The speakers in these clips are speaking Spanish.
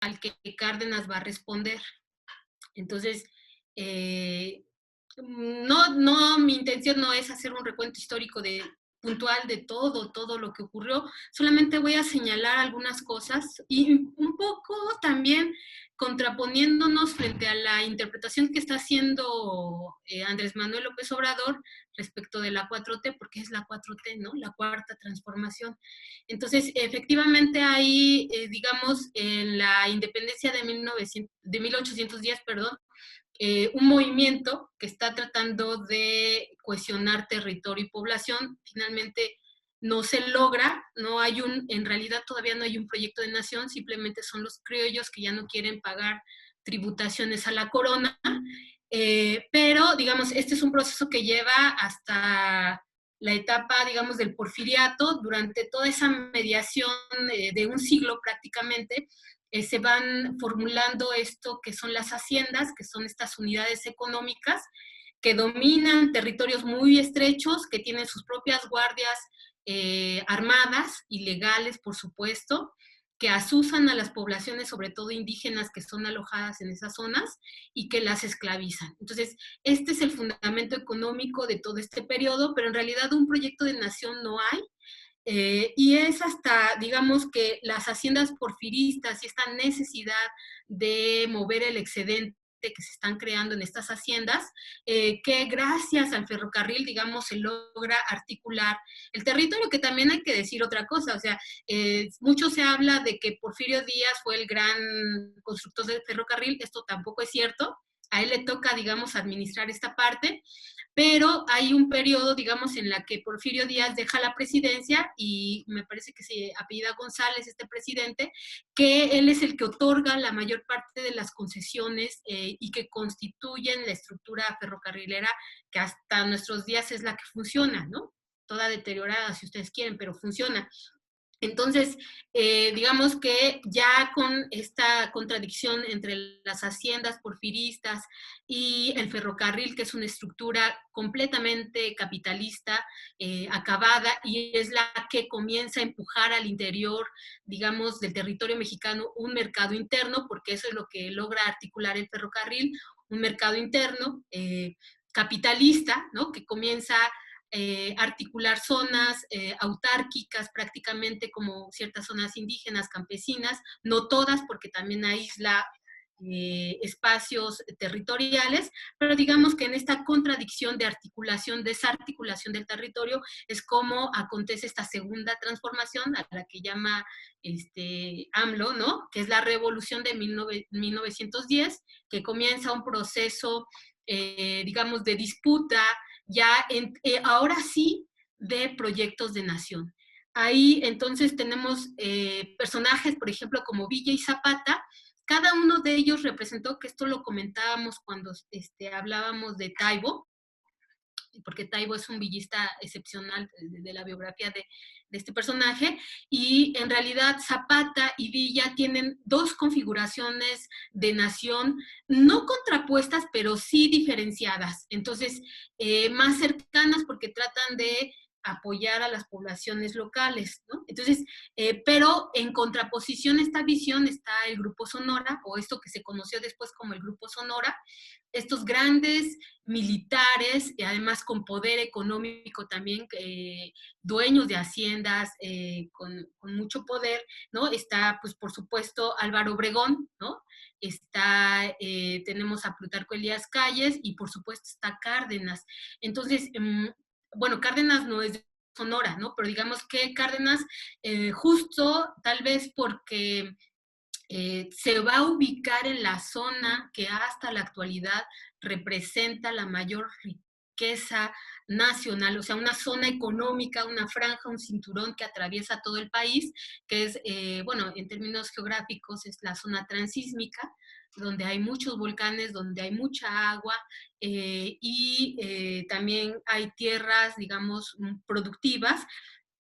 al que Cárdenas va a responder. Entonces, no, mi intención no es hacer un recuento histórico puntual de todo lo que ocurrió, solamente voy a señalar algunas cosas y un poco también contraponiéndonos frente a la interpretación que está haciendo Andrés Manuel López Obrador respecto de la 4T, porque es la 4T, ¿no? La cuarta transformación. Entonces, efectivamente, ahí, digamos, en la independencia de 1810, perdón, un movimiento que está tratando de cohesionar territorio y población, finalmente no se logra, no hay en realidad todavía no hay un proyecto de nación, simplemente son los criollos que ya no quieren pagar tributaciones a la corona, pero digamos, este es un proceso que lleva hasta la etapa, digamos, del porfiriato, durante toda esa mediación de un siglo prácticamente, se van formulando esto que son las haciendas, que son estas unidades económicas que dominan territorios muy estrechos, que tienen sus propias guardias armadas y legales, por supuesto, que asusan a las poblaciones, sobre todo indígenas, que son alojadas en esas zonas y que las esclavizan. Entonces, este es el fundamento económico de todo este periodo, pero en realidad un proyecto de nación no hay, y es hasta, digamos, que las haciendas porfiristas y esta necesidad de mover el excedente que se están creando en estas haciendas, que gracias al ferrocarril, digamos, se logra articular el territorio, que también hay que decir otra cosa, o sea, mucho se habla de que Porfirio Díaz fue el gran constructor del ferrocarril, esto tampoco es cierto, a él le toca, digamos, administrar esta parte, pero hay un periodo, digamos, en la que Porfirio Díaz deja la presidencia y me parece que se apellida González, este presidente, que él es el que otorga la mayor parte de las concesiones y que constituyen la estructura ferrocarrilera que hasta nuestros días es la que funciona, ¿no? Toda deteriorada, si ustedes quieren, pero funciona. Entonces, digamos que ya con esta contradicción entre las haciendas porfiristas y el ferrocarril, que es una estructura completamente capitalista, acabada, y es la que comienza a empujar al interior, digamos, del territorio mexicano un mercado interno, porque eso es lo que logra articular el ferrocarril, un mercado interno capitalista, ¿no? Que comienza articular zonas autárquicas prácticamente como ciertas zonas indígenas, campesinas, no todas porque también aísla espacios territoriales, pero digamos que en esta contradicción de articulación, desarticulación del territorio, es como acontece esta segunda transformación a la que llama AMLO, ¿no? Que es la revolución de 1910, que comienza un proceso, digamos, de disputa ya ahora sí de proyectos de nación. Ahí entonces tenemos personajes, por ejemplo, como Villa y Zapata. Cada uno de ellos representó, que esto lo comentábamos cuando hablábamos de Taibo, porque Taibo es un villista excepcional de la biografía de este personaje, y en realidad Zapata y Villa tienen dos configuraciones de nación, no contrapuestas, pero sí diferenciadas, entonces más cercanas porque tratan de apoyar a las poblaciones locales, ¿no? Entonces, pero en contraposición a esta visión está el Grupo Sonora, o esto que se conoció después como el Grupo Sonora, estos grandes militares, y además con poder económico también, dueños de haciendas, con mucho poder, ¿no? Está, pues, por supuesto, Álvaro Obregón, ¿no? Está, tenemos a Plutarco Elías Calles, y por supuesto está Cárdenas. Entonces, bueno, Cárdenas no es de Sonora, ¿no? Pero digamos que Cárdenas, justo tal vez porque se va a ubicar en la zona que hasta la actualidad representa la mayor riqueza nacional, o sea, una zona económica, una franja, un cinturón que atraviesa todo el país, que es, bueno, en términos geográficos es la zona transísmica, donde hay muchos volcanes, donde hay mucha agua, y también hay tierras, digamos, productivas.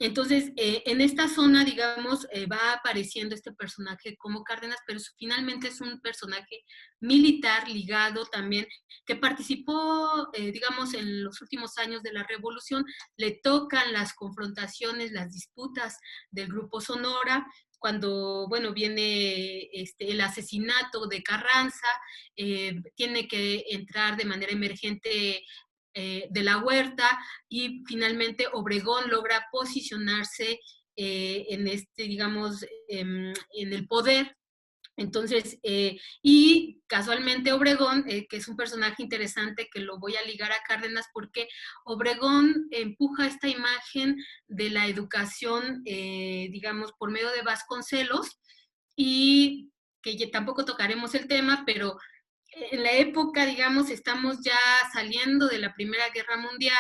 Entonces, en esta zona, digamos, va apareciendo este personaje como Cárdenas, pero finalmente es un personaje militar ligado también, que participó, digamos, en los últimos años de la Revolución, le tocan las confrontaciones, las disputas del Grupo Sonora, bueno, viene el asesinato de Carranza, tiene que entrar de manera emergente de la Huerta, y finalmente Obregón logra posicionarse digamos, en el poder. Entonces, y casualmente Obregón, que es un personaje interesante que lo voy a ligar a Cárdenas, porque Obregón empuja esta imagen de la educación, digamos, por medio de Vasconcelos, y que tampoco tocaremos el tema, pero en la época, digamos, estamos ya saliendo de la Primera Guerra Mundial,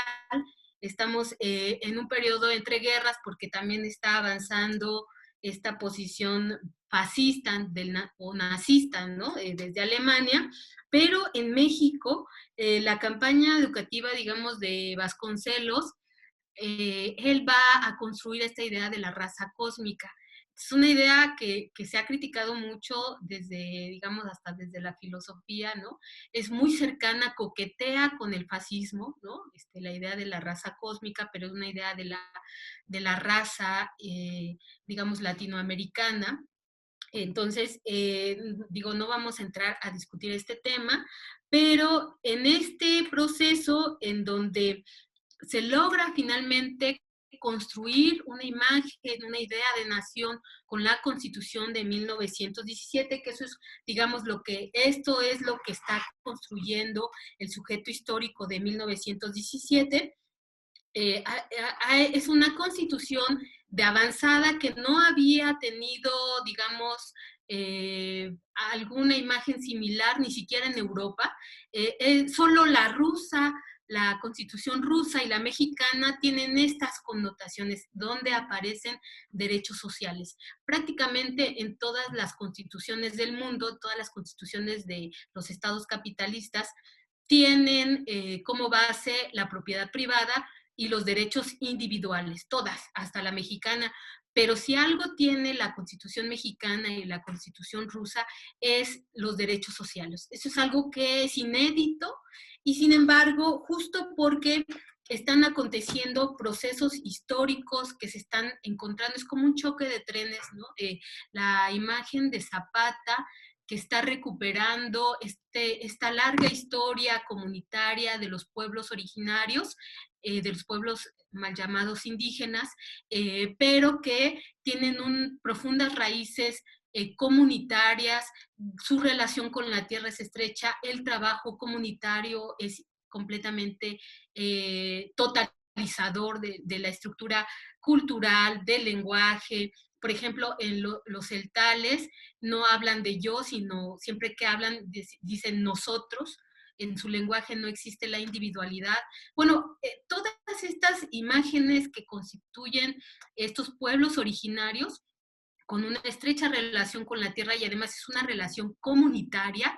estamos en un periodo entre guerras, porque también está avanzando esta posición fascista o nazista, ¿no? Desde Alemania, pero en México la campaña educativa, digamos, de Vasconcelos, él va a construir esta idea de la raza cósmica. Es una idea que se ha criticado mucho desde, digamos, hasta desde la filosofía, ¿no? Es muy cercana, coquetea con el fascismo, ¿no? La idea de la raza cósmica, pero es una idea de la raza, digamos, latinoamericana. Entonces, digo, no vamos a entrar a discutir este tema, pero en este proceso en donde se logra finalmente construir una imagen, una idea de nación con la Constitución de 1917, que eso es, digamos, esto es lo que está construyendo el sujeto histórico de 1917. Es una constitución de avanzada que no había tenido, digamos, alguna imagen similar, ni siquiera en Europa. Solo la rusa, la constitución rusa y la mexicana tienen estas connotaciones donde aparecen derechos sociales. Prácticamente en todas las constituciones del mundo, todas las constituciones de los estados capitalistas, tienen como base la propiedad privada y los derechos individuales, todas, hasta la mexicana. Pero si algo tiene la Constitución mexicana y la Constitución rusa, es los derechos sociales. Eso es algo que es inédito, y sin embargo, justo porque están aconteciendo procesos históricos que se están encontrando, es como un choque de trenes, ¿no? La imagen de Zapata, que está recuperando esta larga historia comunitaria de los pueblos originarios, de los pueblos mal llamados indígenas, pero que tienen profundas raíces comunitarias. Su relación con la tierra es estrecha, el trabajo comunitario es completamente totalizador de la estructura cultural, del lenguaje. Por ejemplo, en los celtales no hablan de yo, sino siempre que hablan dicen nosotros. En su lenguaje no existe la individualidad. Bueno, todas estas imágenes que constituyen estos pueblos originarios con una estrecha relación con la tierra, y además es una relación comunitaria,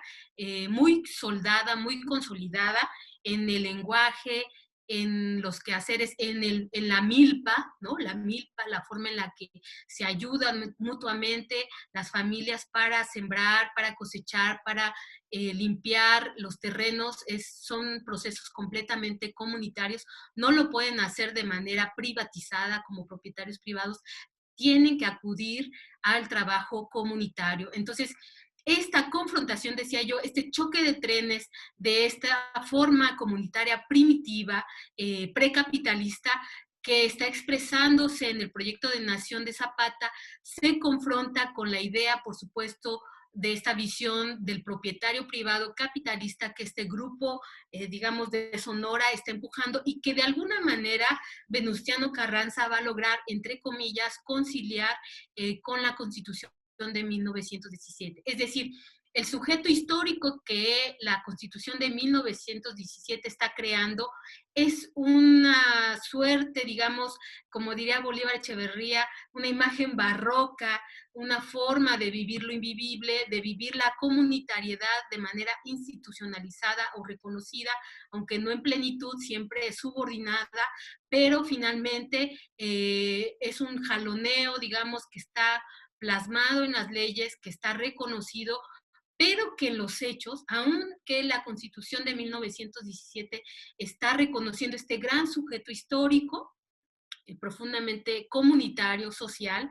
muy soldada, muy consolidada en el lenguaje, en los quehaceres, en la milpa, ¿no? La milpa, la forma en la que se ayudan mutuamente las familias para sembrar, para cosechar, para limpiar los terrenos, son procesos completamente comunitarios. No lo pueden hacer de manera privatizada como propietarios privados, tienen que acudir al trabajo comunitario. Entonces, esta confrontación, decía yo, este choque de trenes de esta forma comunitaria primitiva, precapitalista, que está expresándose en el proyecto de nación de Zapata, se confronta con la idea, por supuesto, de esta visión del propietario privado capitalista que este grupo, digamos, de Sonora está empujando, y que de alguna manera Venustiano Carranza va a lograr, entre comillas, conciliar con la Constitución de 1917. Es decir, el sujeto histórico que la Constitución de 1917 está creando es una suerte, digamos, como diría Bolívar Echeverría, una imagen barroca, una forma de vivir lo invivible, de vivir la comunitariedad de manera institucionalizada o reconocida, aunque no en plenitud, siempre es subordinada, pero finalmente es un jaloneo, digamos, que está plasmado en las leyes, que está reconocido, pero que en los hechos, aunque la Constitución de 1917 está reconociendo este gran sujeto histórico, profundamente comunitario, social,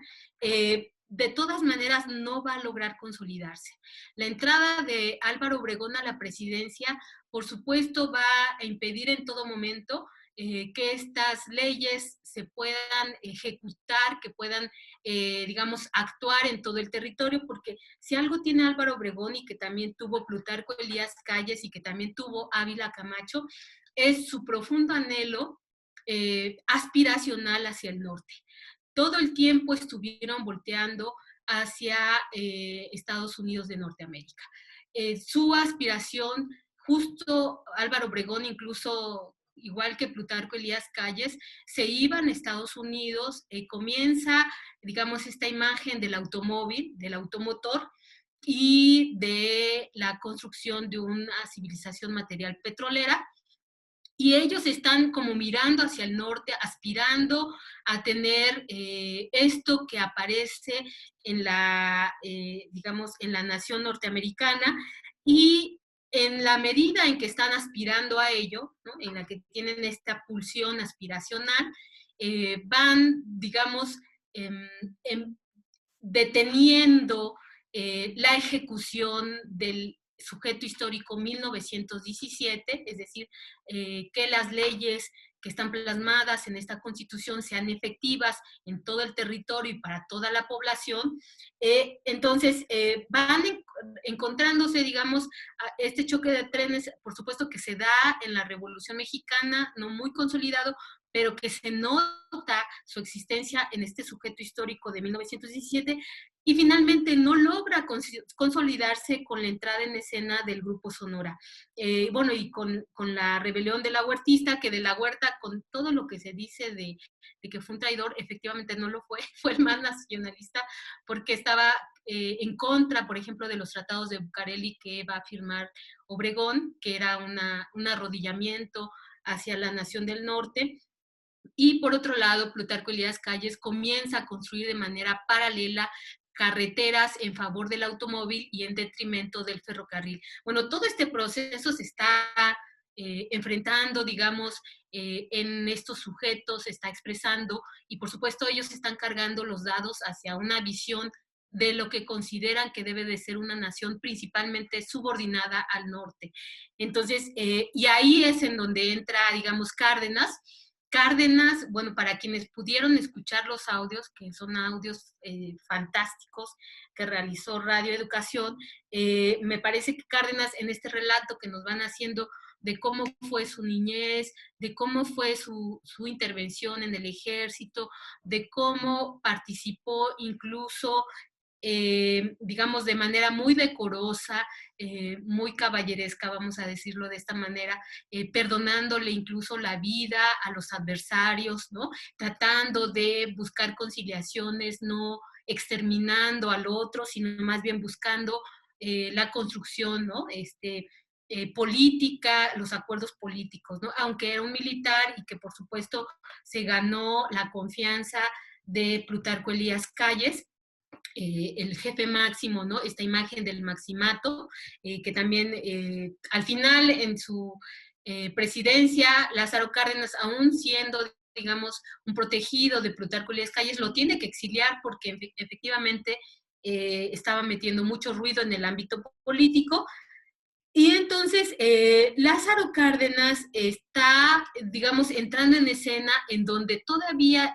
de todas maneras no va a lograr consolidarse. La entrada de Álvaro Obregón a la presidencia, por supuesto, va a impedir en todo momento que estas leyes se puedan ejecutar, que puedan, digamos, actuar en todo el territorio, porque si algo tiene Álvaro Obregón y que también tuvo Plutarco Elías Calles y que también tuvo Ávila Camacho, es su profundo anhelo aspiracional hacia el norte. Todo el tiempo estuvieron volteando hacia Estados Unidos de Norteamérica. Su aspiración, justo Álvaro Obregón, incluso igual que Plutarco Elías Calles, se iban a Estados Unidos, comienza, digamos, esta imagen del automóvil, del automotor, y de la construcción de una civilización material petrolera, y ellos están como mirando hacia el norte, aspirando a tener esto que aparece en la, digamos, en la nación norteamericana, y en la medida en que están aspirando a ello, ¿no? En la que tienen esta pulsión aspiracional, van, digamos, deteniendo la ejecución del sujeto histórico 1917, es decir, que las leyes que están plasmadas en esta Constitución sean efectivas en todo el territorio y para toda la población. Entonces, van encontrándose, digamos, este choque de trenes, por supuesto que se da en la Revolución Mexicana, no muy consolidado, pero que se nota su existencia en este sujeto histórico de 1917, y finalmente no logra consolidarse con la entrada en escena del Grupo Sonora. Bueno, y con la rebelión de la huertista, que de la Huerta, con todo lo que se dice de que fue un traidor, efectivamente no lo fue, fue el más nacionalista, porque estaba en contra, por ejemplo, de los tratados de Bucareli que va a firmar Obregón, que era un arrodillamiento hacia la nación del norte. Y por otro lado, Plutarco Elías Calles comienza a construir de manera paralela carreteras en favor del automóvil y en detrimento del ferrocarril. Bueno, todo este proceso se está enfrentando, digamos, en estos sujetos, se está expresando, y por supuesto ellos están cargando los dados hacia una visión de lo que consideran que debe de ser una nación principalmente subordinada al norte. Entonces, y ahí es en donde entra, digamos, Cárdenas, bueno, para quienes pudieron escuchar los audios, que son audios fantásticos que realizó Radio Educación, me parece que Cárdenas, en este relato que nos van haciendo de cómo fue su niñez, de cómo fue su intervención en el ejército, de cómo participó incluso, digamos, de manera muy decorosa, muy caballeresca, vamos a decirlo de esta manera, perdonándole incluso la vida a los adversarios, ¿no? Tratando de buscar conciliaciones, no exterminando al otro, sino más bien buscando la construcción, ¿no? Política, los acuerdos políticos, ¿no? Aunque era un militar y que por supuesto se ganó la confianza de Plutarco Elías Calles, el jefe máximo, ¿no? Esta imagen del maximato, que también al final en su presidencia, Lázaro Cárdenas, aún siendo, digamos, un protegido de Plutarco Elías Calles, lo tiene que exiliar porque efectivamente estaba metiendo mucho ruido en el ámbito político. Y entonces Lázaro Cárdenas está, digamos, entrando en escena en donde todavía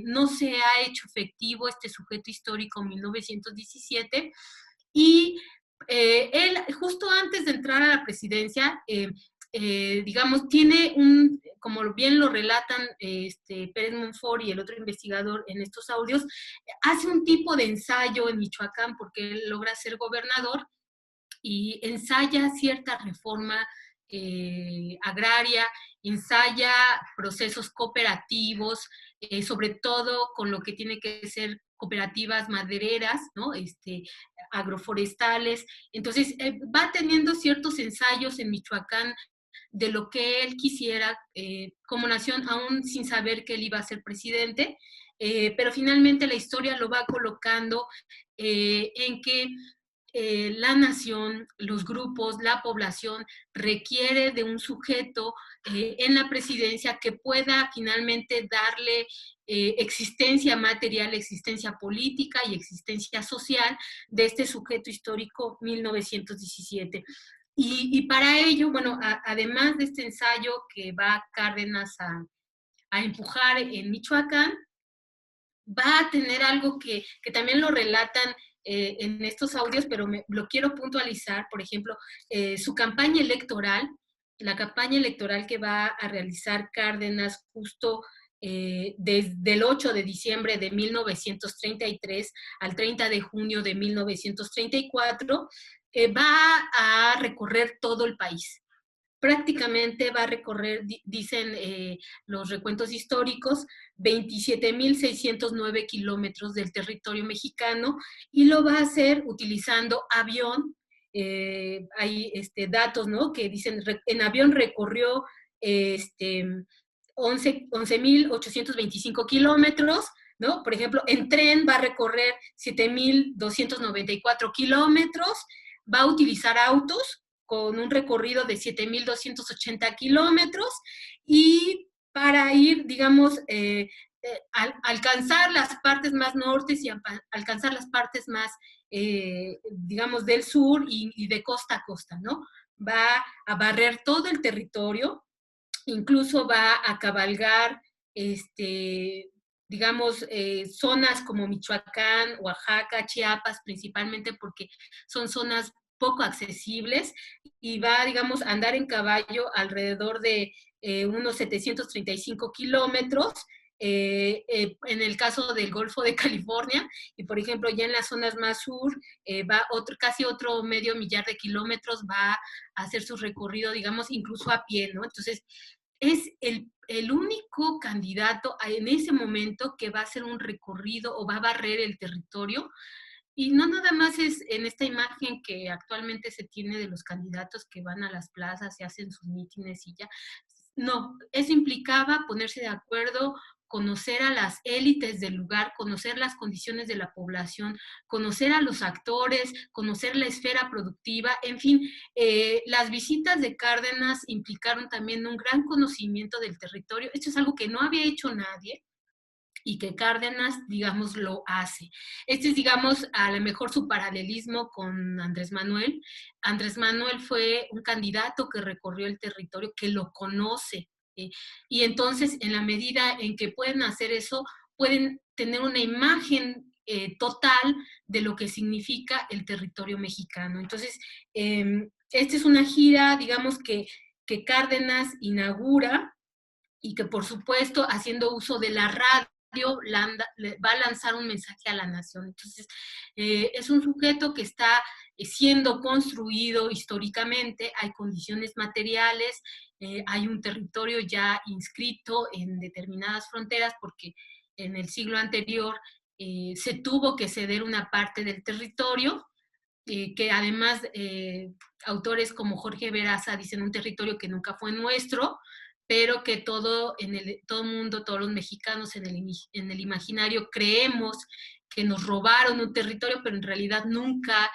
no se ha hecho efectivo este sujeto histórico 1917, y él justo antes de entrar a la presidencia, digamos, tiene como bien lo relatan Pérez Monfort y el otro investigador en estos audios, hace un tipo de ensayo en Michoacán porque él logra ser gobernador y ensaya cierta reforma agraria, ensaya procesos cooperativos, sobre todo con lo que tiene que ser cooperativas madereras, ¿no? Agroforestales. Entonces, va teniendo ciertos ensayos en Michoacán de lo que él quisiera como nación, aún sin saber que él iba a ser presidente, pero finalmente la historia lo va colocando en que la nación, los grupos, la población requiere de un sujeto en la presidencia que pueda finalmente darle existencia material, existencia política y existencia social de este sujeto histórico 1917. Y para ello, bueno, además de este ensayo que va Cárdenas a empujar en Michoacán, va a tener algo que también lo relatan en estos audios, pero lo quiero puntualizar, por ejemplo, su campaña electoral, la campaña electoral que va a realizar Cárdenas justo desde el 8 de diciembre de 1933 al 30 de junio de 1934, va a recorrer todo el país. Prácticamente va a recorrer, dicen los recuentos históricos, 27.609 kilómetros del territorio mexicano, y lo va a hacer utilizando avión. Hay datos, ¿no?, que dicen, en avión recorrió 11.825 kilómetros, ¿no? Por ejemplo, en tren va a recorrer 7.294 kilómetros, va a utilizar autos con un recorrido de 7.280 kilómetros, y para ir, digamos, alcanzar las partes más nortes y alcanzar las partes más, digamos, del sur y de costa a costa, ¿no? Va a barrer todo el territorio, incluso va a cabalgar, digamos, zonas como Michoacán, Oaxaca, Chiapas, principalmente porque son zonas poco accesibles, y va, digamos, a andar en caballo alrededor de unos 735 kilómetros, en el caso del Golfo de California, y por ejemplo ya en las zonas más sur, va casi otro medio millar de kilómetros, va a hacer su recorrido, digamos, incluso a pie, ¿no? Entonces, es el único candidato en ese momento que va a hacer un recorrido o va a barrer el territorio. Y no nada más es en esta imagen que actualmente se tiene de los candidatos que van a las plazas y hacen sus mítines y ya. No, eso implicaba ponerse de acuerdo, conocer a las élites del lugar, conocer las condiciones de la población, conocer a los actores, conocer la esfera productiva, en fin, las visitas de Cárdenas implicaron también un gran conocimiento del territorio. Esto es algo que no había hecho nadie y que Cárdenas, digamos, lo hace. Este es, digamos, a lo mejor su paralelismo con Andrés Manuel. Andrés Manuel fue un candidato que recorrió el territorio, que lo conoce, y entonces, en la medida en que pueden hacer eso, pueden tener una imagen total de lo que significa el territorio mexicano. Entonces, esta es una gira, digamos, que Cárdenas inaugura, y que, por supuesto, haciendo uso de la radio, va a lanzar un mensaje a la nación. Entonces, es un sujeto que está siendo construido históricamente, hay condiciones materiales, hay un territorio ya inscrito en determinadas fronteras, porque en el siglo anterior se tuvo que ceder una parte del territorio, que además autores como Jorge Veraza dicen un territorio que nunca fue nuestro, pero que todo el mundo, todos los mexicanos en el imaginario creemos que nos robaron un territorio, pero en realidad nunca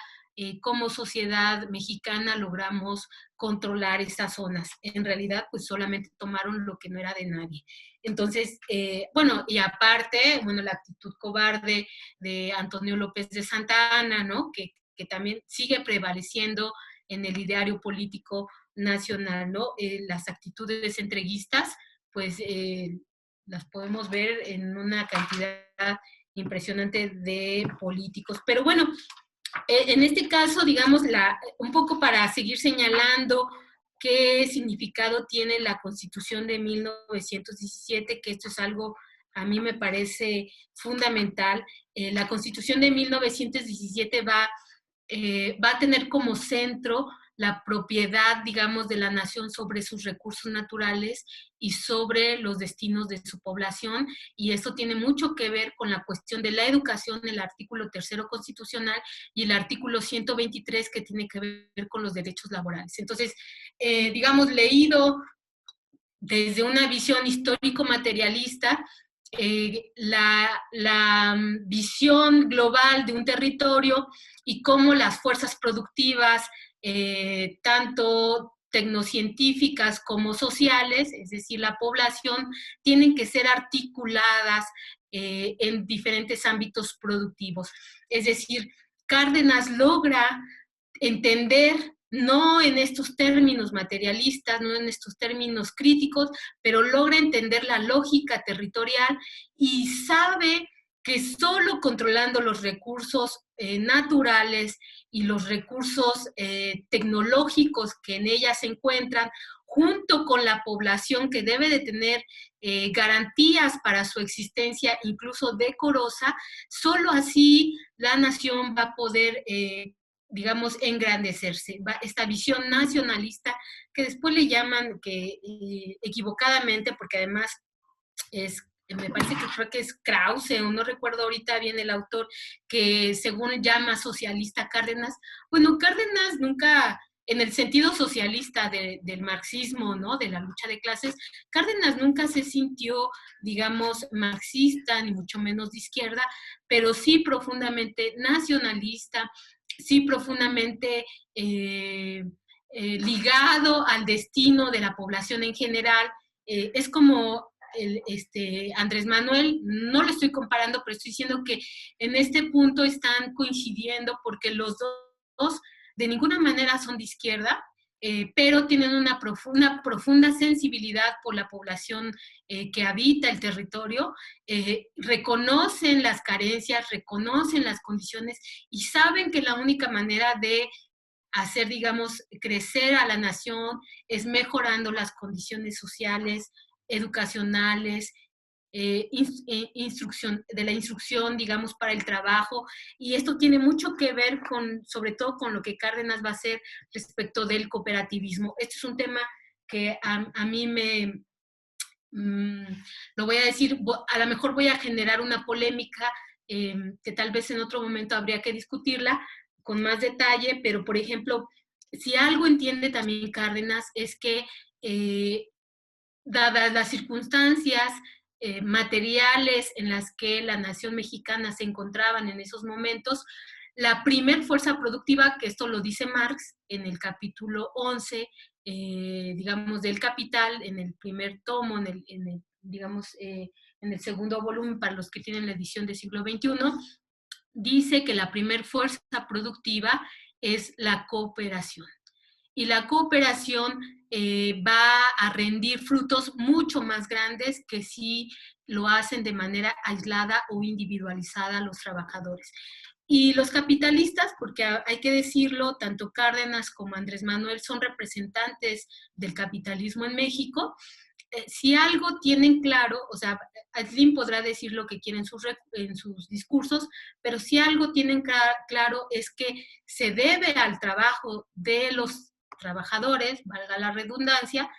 como sociedad mexicana logramos controlar esas zonas. En realidad, pues solamente tomaron lo que no era de nadie. Entonces, bueno, y aparte, bueno, la actitud cobarde de Antonio López de Santa Anna, ¿no? Que también sigue prevaleciendo en el ideario político nacional, ¿no? Las actitudes entreguistas, pues las podemos ver en una cantidad impresionante de políticos. Pero bueno, en este caso, digamos, un poco para seguir señalando qué significado tiene la Constitución de 1917, que esto es algo a mí me parece fundamental. La Constitución de 1917 va a tener como centro la propiedad, digamos, de la nación sobre sus recursos naturales y sobre los destinos de su población, y eso tiene mucho que ver con la cuestión de la educación, el artículo 3º constitucional, y el artículo 123, que tiene que ver con los derechos laborales. Entonces, digamos, leído desde una visión histórico-materialista, la visión global de un territorio y cómo las fuerzas productivas, tanto tecnocientíficas como sociales, es decir, la población, tienen que ser articuladas en diferentes ámbitos productivos. Es decir, Cárdenas logra entender, no en estos términos materialistas, no en estos términos críticos, pero logra entender la lógica territorial y sabe que solo controlando los recursos naturales y los recursos tecnológicos que en ella se encuentran, junto con la población que debe de tener garantías para su existencia, incluso decorosa, solo así la nación va a poder digamos, engrandecerse. Esta visión nacionalista que después le llaman que equivocadamente, porque además me parece que creo que es Krause, o no recuerdo ahorita bien el autor, que según llama socialista Cárdenas. Bueno, Cárdenas nunca, en el sentido socialista del marxismo, ¿no? De la lucha de clases, Cárdenas nunca se sintió, digamos, marxista, ni mucho menos de izquierda, pero sí profundamente nacionalista, sí profundamente ligado al destino de la población en general. Es como Andrés Manuel, no lo estoy comparando, pero estoy diciendo que en este punto están coincidiendo porque los dos de ninguna manera son de izquierda, pero tienen una profunda sensibilidad por la población que habita el territorio, reconocen las carencias, reconocen las condiciones y saben que la única manera de hacer, digamos, crecer a la nación es mejorando las condiciones sociales, educacionales, de la instrucción, digamos, para el trabajo, y esto tiene mucho que ver con, sobre todo con lo que Cárdenas va a hacer respecto del cooperativismo. Este es un tema que a mí lo voy a decir, a lo mejor voy a generar una polémica que tal vez en otro momento habría que discutirla con más detalle, pero por ejemplo, si algo entiende también Cárdenas es que dadas las circunstancias materiales en las que la nación mexicana se encontraban en esos momentos, la primer fuerza productiva, que esto lo dice Marx en el capítulo 11, digamos, del Capital, en el primer tomo, digamos, en el segundo volumen para los que tienen la edición del siglo XXI, dice que la primer fuerza productiva es la cooperación. Y la cooperación va a rendir frutos mucho más grandes que si lo hacen de manera aislada o individualizada los trabajadores. Y los capitalistas, porque hay que decirlo, tanto Cárdenas como Andrés Manuel son representantes del capitalismo en México. Si algo tienen claro, o sea, Slim podrá decir lo que quiere en sus discursos, pero si algo tienen claro es que se debe al trabajo de los trabajadores, valga la redundancia,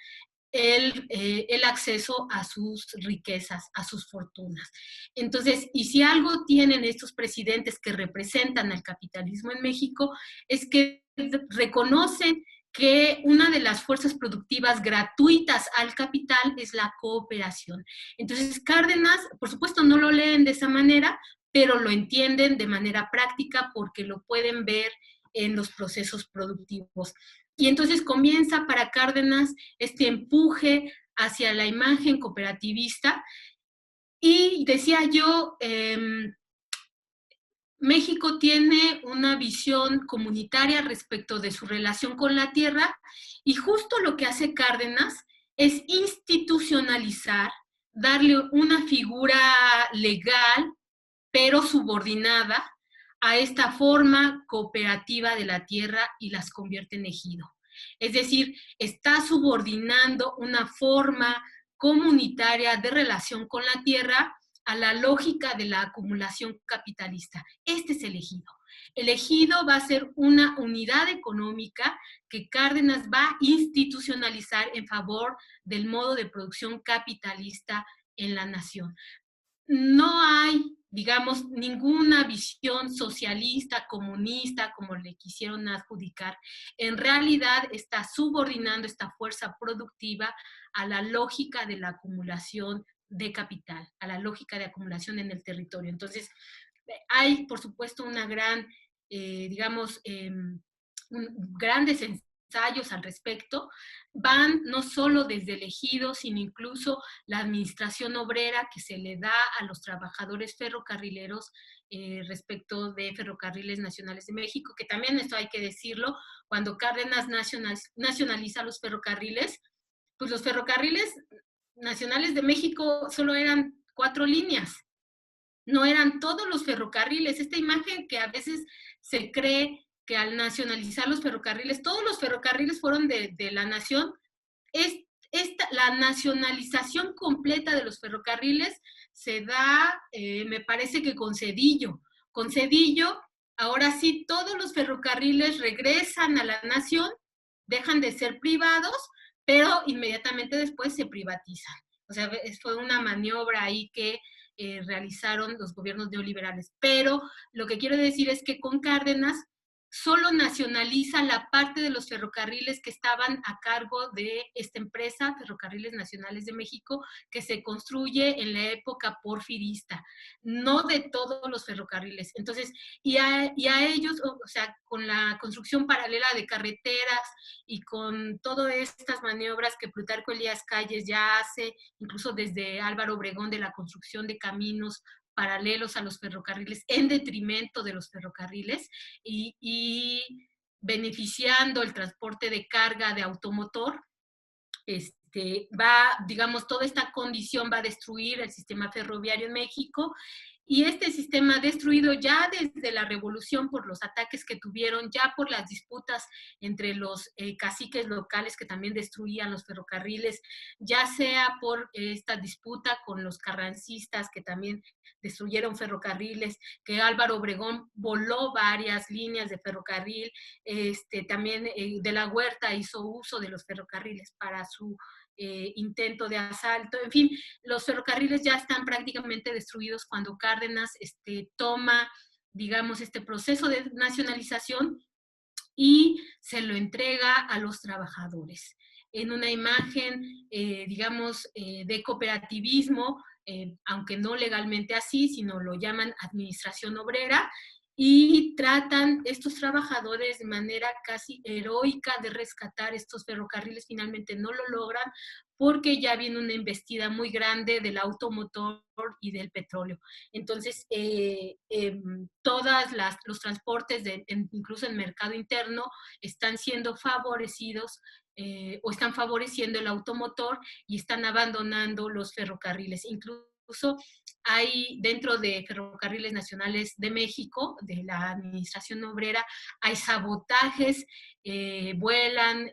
el acceso a sus riquezas, a sus fortunas. Entonces, y si algo tienen estos presidentes que representan al capitalismo en México, es que reconocen que una de las fuerzas productivas gratuitas al capital es la cooperación. Entonces, Cárdenas, por supuesto, no lo leen de esa manera, pero lo entienden de manera práctica porque lo pueden ver en los procesos productivos. Y entonces comienza para Cárdenas este empuje hacia la imagen cooperativista. Y decía yo, México tiene una visión comunitaria respecto de su relación con la tierra y justo lo que hace Cárdenas es institucionalizar, darle una figura legal, pero subordinada a esta forma cooperativa de la tierra y las convierte en ejido. Es decir, está subordinando una forma comunitaria de relación con la tierra a la lógica de la acumulación capitalista. Este es el ejido. El ejido va a ser una unidad económica que Cárdenas va a institucionalizar en favor del modo de producción capitalista en la nación. No hay, digamos, ninguna visión socialista, comunista, como le quisieron adjudicar. En realidad está subordinando esta fuerza productiva a la lógica de la acumulación de capital, a la lógica de acumulación en el territorio. Entonces, hay, por supuesto, una gran, digamos, grandes ensayos al respecto. Van no solo desde el ejido, sino incluso la administración obrera que se le da a los trabajadores ferrocarrileros respecto de Ferrocarriles Nacionales de México, que también esto hay que decirlo, cuando Cárdenas nacionaliza los ferrocarriles, pues los ferrocarriles nacionales de México solo eran 4 líneas, no eran todos los ferrocarriles. Esta imagen que a veces se cree que al nacionalizar los ferrocarriles, todos los ferrocarriles fueron de la nación, es, la nacionalización completa de los ferrocarriles se da, me parece que con Zedillo. Con Zedillo, ahora sí, todos los ferrocarriles regresan a la nación, dejan de ser privados, pero inmediatamente después se privatizan. O sea, fue una maniobra ahí que realizaron los gobiernos neoliberales. Pero lo que quiero decir es que con Cárdenas solo nacionaliza la parte de los ferrocarriles que estaban a cargo de esta empresa, Ferrocarriles Nacionales de México, que se construye en la época porfirista, no de todos los ferrocarriles. Entonces, y a ellos, o sea, con la construcción paralela de carreteras y con todas estas maniobras que Plutarco Elías Calles ya hace, incluso desde Álvaro Obregón, de la construcción de caminos paralelos a los ferrocarriles en detrimento de los ferrocarriles y beneficiando el transporte de carga de automotor, digamos, toda esta condición va a destruir el sistema ferroviario en México, y este sistema destruido ya desde la revolución por los ataques que tuvieron, ya por las disputas entre los caciques locales que también destruían los ferrocarriles, ya sea por esta disputa con los carrancistas que también destruyeron ferrocarriles, que Álvaro Obregón voló varias líneas de ferrocarril, también de la Huerta hizo uso de los ferrocarriles para su intento de asalto. En fin, los ferrocarriles ya están prácticamente destruidos cuando Cárdenas toma, digamos, este proceso de nacionalización y se lo entrega a los trabajadores en una imagen, digamos, de cooperativismo, aunque no legalmente así, sino lo llaman administración obrera, y tratan estos trabajadores de manera casi heroica de rescatar estos ferrocarriles. Finalmente no lo logran porque ya viene una embestida muy grande del automotor y del petróleo. Entonces, todos los transportes, incluso en mercado interno, están siendo favorecidos o están favoreciendo el automotor y están abandonando los ferrocarriles. Incluso hay dentro de Ferrocarriles Nacionales de México, de la Administración Obrera, hay sabotajes, vuelan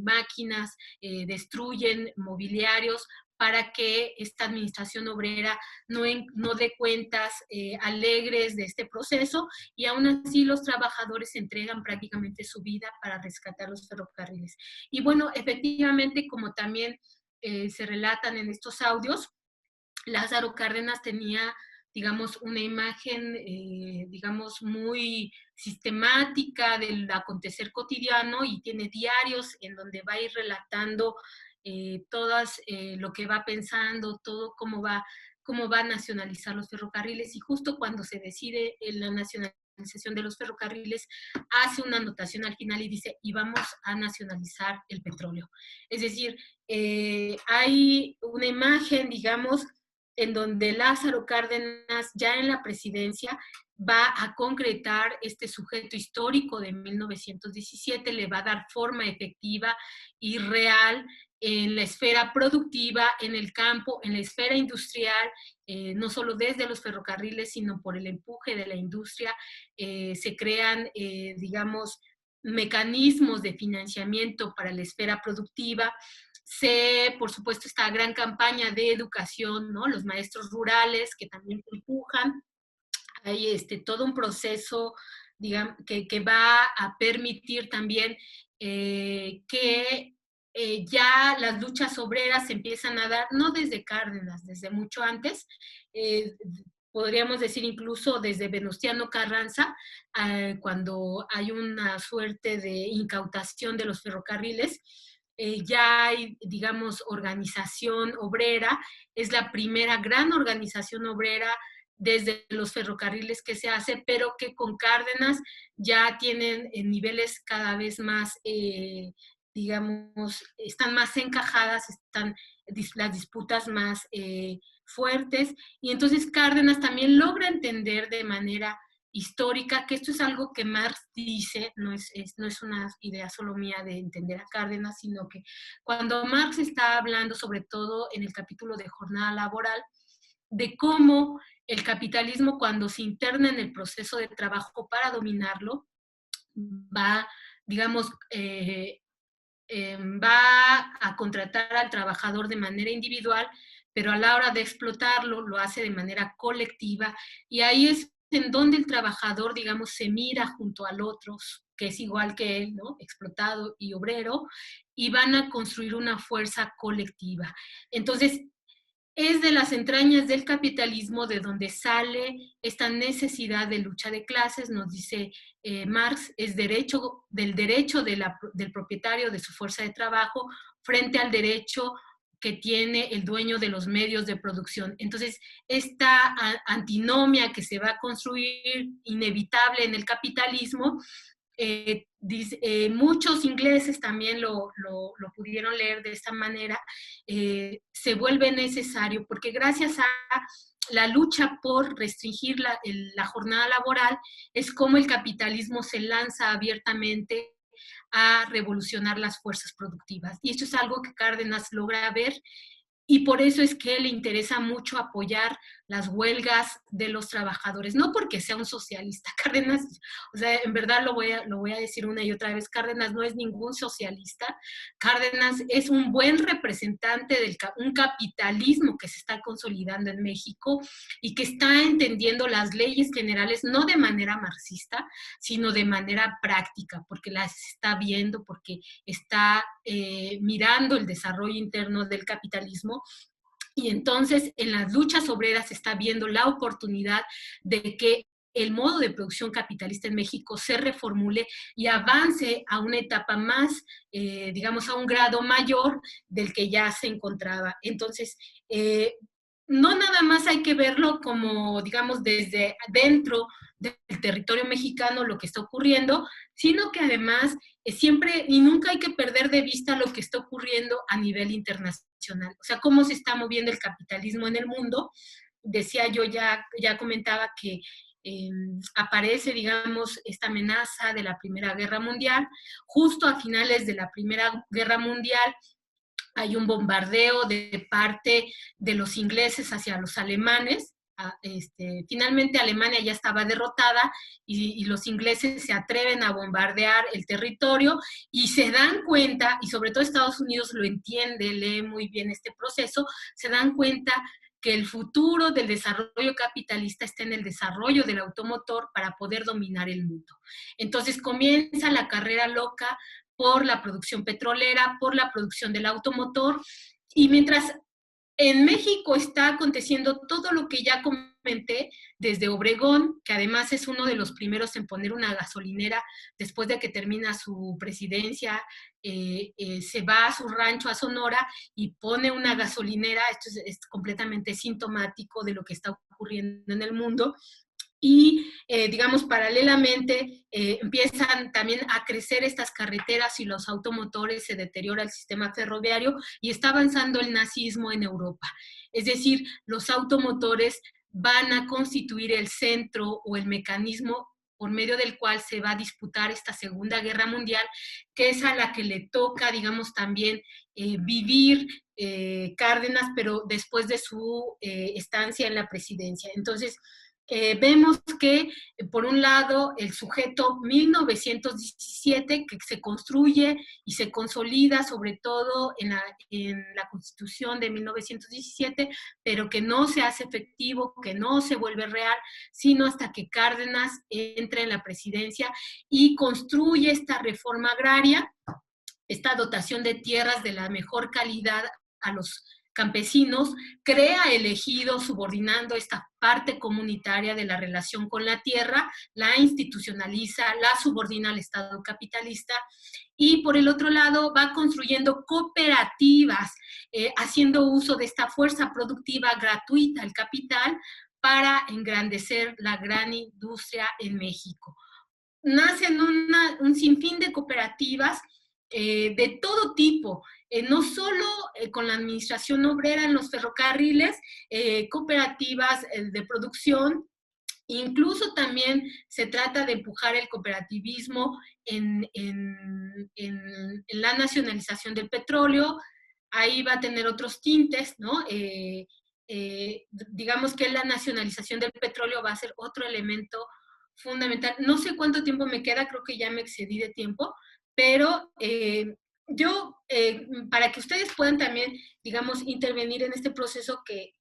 máquinas, destruyen mobiliarios para que esta administración obrera no dé cuentas alegres de este proceso, y aún así los trabajadores entregan prácticamente su vida para rescatar los ferrocarriles. Y bueno, efectivamente, como también se relatan en estos audios, Lázaro Cárdenas tenía, digamos, una imagen, digamos, muy sistemática del acontecer cotidiano, y tiene diarios en donde va a ir relatando todas lo que va pensando, todo cómo va a nacionalizar los ferrocarriles, y justo cuando se decide en la nacionalización de los ferrocarriles, hace una anotación al final y dice, y vamos a nacionalizar el petróleo. Es decir, hay una imagen, digamos, en donde Lázaro Cárdenas, ya en la presidencia, va a concretar este sujeto histórico de 1917, le va a dar forma efectiva y real en la esfera productiva, en el campo, en la esfera industrial, no solo desde los ferrocarriles, sino por el empuje de la industria, se crean, digamos, mecanismos de financiamiento para la esfera productiva. Por supuesto, esta gran campaña de educación, ¿no? Los maestros rurales que también empujan. Hay todo un proceso, digamos, que va a permitir también que ya las luchas obreras se empiezan a dar, no desde Cárdenas, desde mucho antes, podríamos decir incluso desde Venustiano Carranza, cuando hay una suerte de incautación de los ferrocarriles, ya hay, digamos, organización obrera, es la primera gran organización obrera desde los ferrocarriles que se hace, pero que con Cárdenas ya tienen niveles cada vez más, digamos, están más encajadas, están las disputas más fuertes, y entonces Cárdenas también logra entender de manera histórica, que esto es algo que Marx dice, no es una idea solo mía de entender a Cárdenas, sino que cuando Marx está hablando, sobre todo en el capítulo de jornada laboral, de cómo el capitalismo, cuando se interna en el proceso de trabajo para dominarlo, va, digamos, va a contratar al trabajador de manera individual, pero a la hora de explotarlo lo hace de manera colectiva, y ahí es en donde el trabajador, digamos, se mira junto al otro, que es igual que él, ¿no? Explotado y obrero, y van a construir una fuerza colectiva. Entonces, es de las entrañas del capitalismo de donde sale esta necesidad de lucha de clases, nos dice Marx, es derecho del propietario de su fuerza de trabajo frente al derecho que tiene el dueño de los medios de producción. Entonces, esta antinomia que se va a construir inevitable en el capitalismo, muchos ingleses también lo pudieron leer de esta manera, se vuelve necesario, porque gracias a la lucha por restringir la jornada laboral, es como el capitalismo se lanza abiertamente a revolucionar las fuerzas productivas. Y esto es algo que Cárdenas logra ver, y por eso es que le interesa mucho apoyar las huelgas de los trabajadores, no porque sea un socialista. Cárdenas, o sea, en verdad lo voy a decir una y otra vez, Cárdenas no es ningún socialista. Cárdenas es un buen representante de un capitalismo que se está consolidando en México y que está entendiendo las leyes generales no de manera marxista, sino de manera práctica, porque las está viendo, porque está mirando el desarrollo interno del capitalismo. Y entonces en las luchas obreras se está viendo la oportunidad de que el modo de producción capitalista en México se reformule y avance a una etapa más, digamos, a un grado mayor del que ya se encontraba. Entonces, no nada más hay que verlo como, digamos, desde dentro del territorio mexicano lo que está ocurriendo, sino que además siempre y nunca hay que perder de vista lo que está ocurriendo a nivel internacional. O sea, cómo se está moviendo el capitalismo en el mundo. Decía yo, ya comentaba que aparece, digamos, esta amenaza de la Primera Guerra Mundial. Justo a finales de la Primera Guerra Mundial hay un bombardeo de parte de los ingleses hacia los alemanes. Finalmente Alemania ya estaba derrotada y los ingleses se atreven a bombardear el territorio y se dan cuenta, y sobre todo Estados Unidos lo entiende, lee muy bien este proceso, se dan cuenta que el futuro del desarrollo capitalista está en el desarrollo del automotor para poder dominar el mundo. Entonces comienza la carrera loca por la producción petrolera, por la producción del automotor, y mientras en México está aconteciendo todo lo que ya comenté, desde Obregón, que además es uno de los primeros en poner una gasolinera después de que termina su presidencia, se va a su rancho a Sonora y pone una gasolinera. Esto es completamente sintomático de lo que está ocurriendo en el mundo. Y, digamos, paralelamente empiezan también a crecer estas carreteras y los automotores, se deteriora el sistema ferroviario y está avanzando el nazismo en Europa. Es decir, los automotores van a constituir el centro o el mecanismo por medio del cual se va a disputar esta Segunda Guerra Mundial, que es a la que le toca, digamos, también vivir Cárdenas, pero después de su estancia en la presidencia. Entonces, vemos que, por un lado, el sujeto 1917, que se construye y se consolida sobre todo en la Constitución de 1917, pero que no se hace efectivo, que no se vuelve real, sino hasta que Cárdenas entra en la presidencia y construye esta reforma agraria, esta dotación de tierras de la mejor calidad a los campesinos, crea el ejido subordinando esta parte comunitaria de la relación con la tierra, la institucionaliza, la subordina al Estado capitalista, y por el otro lado va construyendo cooperativas, haciendo uso de esta fuerza productiva gratuita al capital para engrandecer la gran industria en México. Nacen un sinfín de cooperativas de todo tipo, no solo con la administración obrera en los ferrocarriles, cooperativas de producción. Incluso también se trata de empujar el cooperativismo en la nacionalización del petróleo. Ahí va a tener otros tintes, ¿no? Digamos que la nacionalización del petróleo va a ser otro elemento fundamental. No sé cuánto tiempo me queda, creo que ya me excedí de tiempo, pero para que ustedes puedan también, digamos, intervenir en este proceso que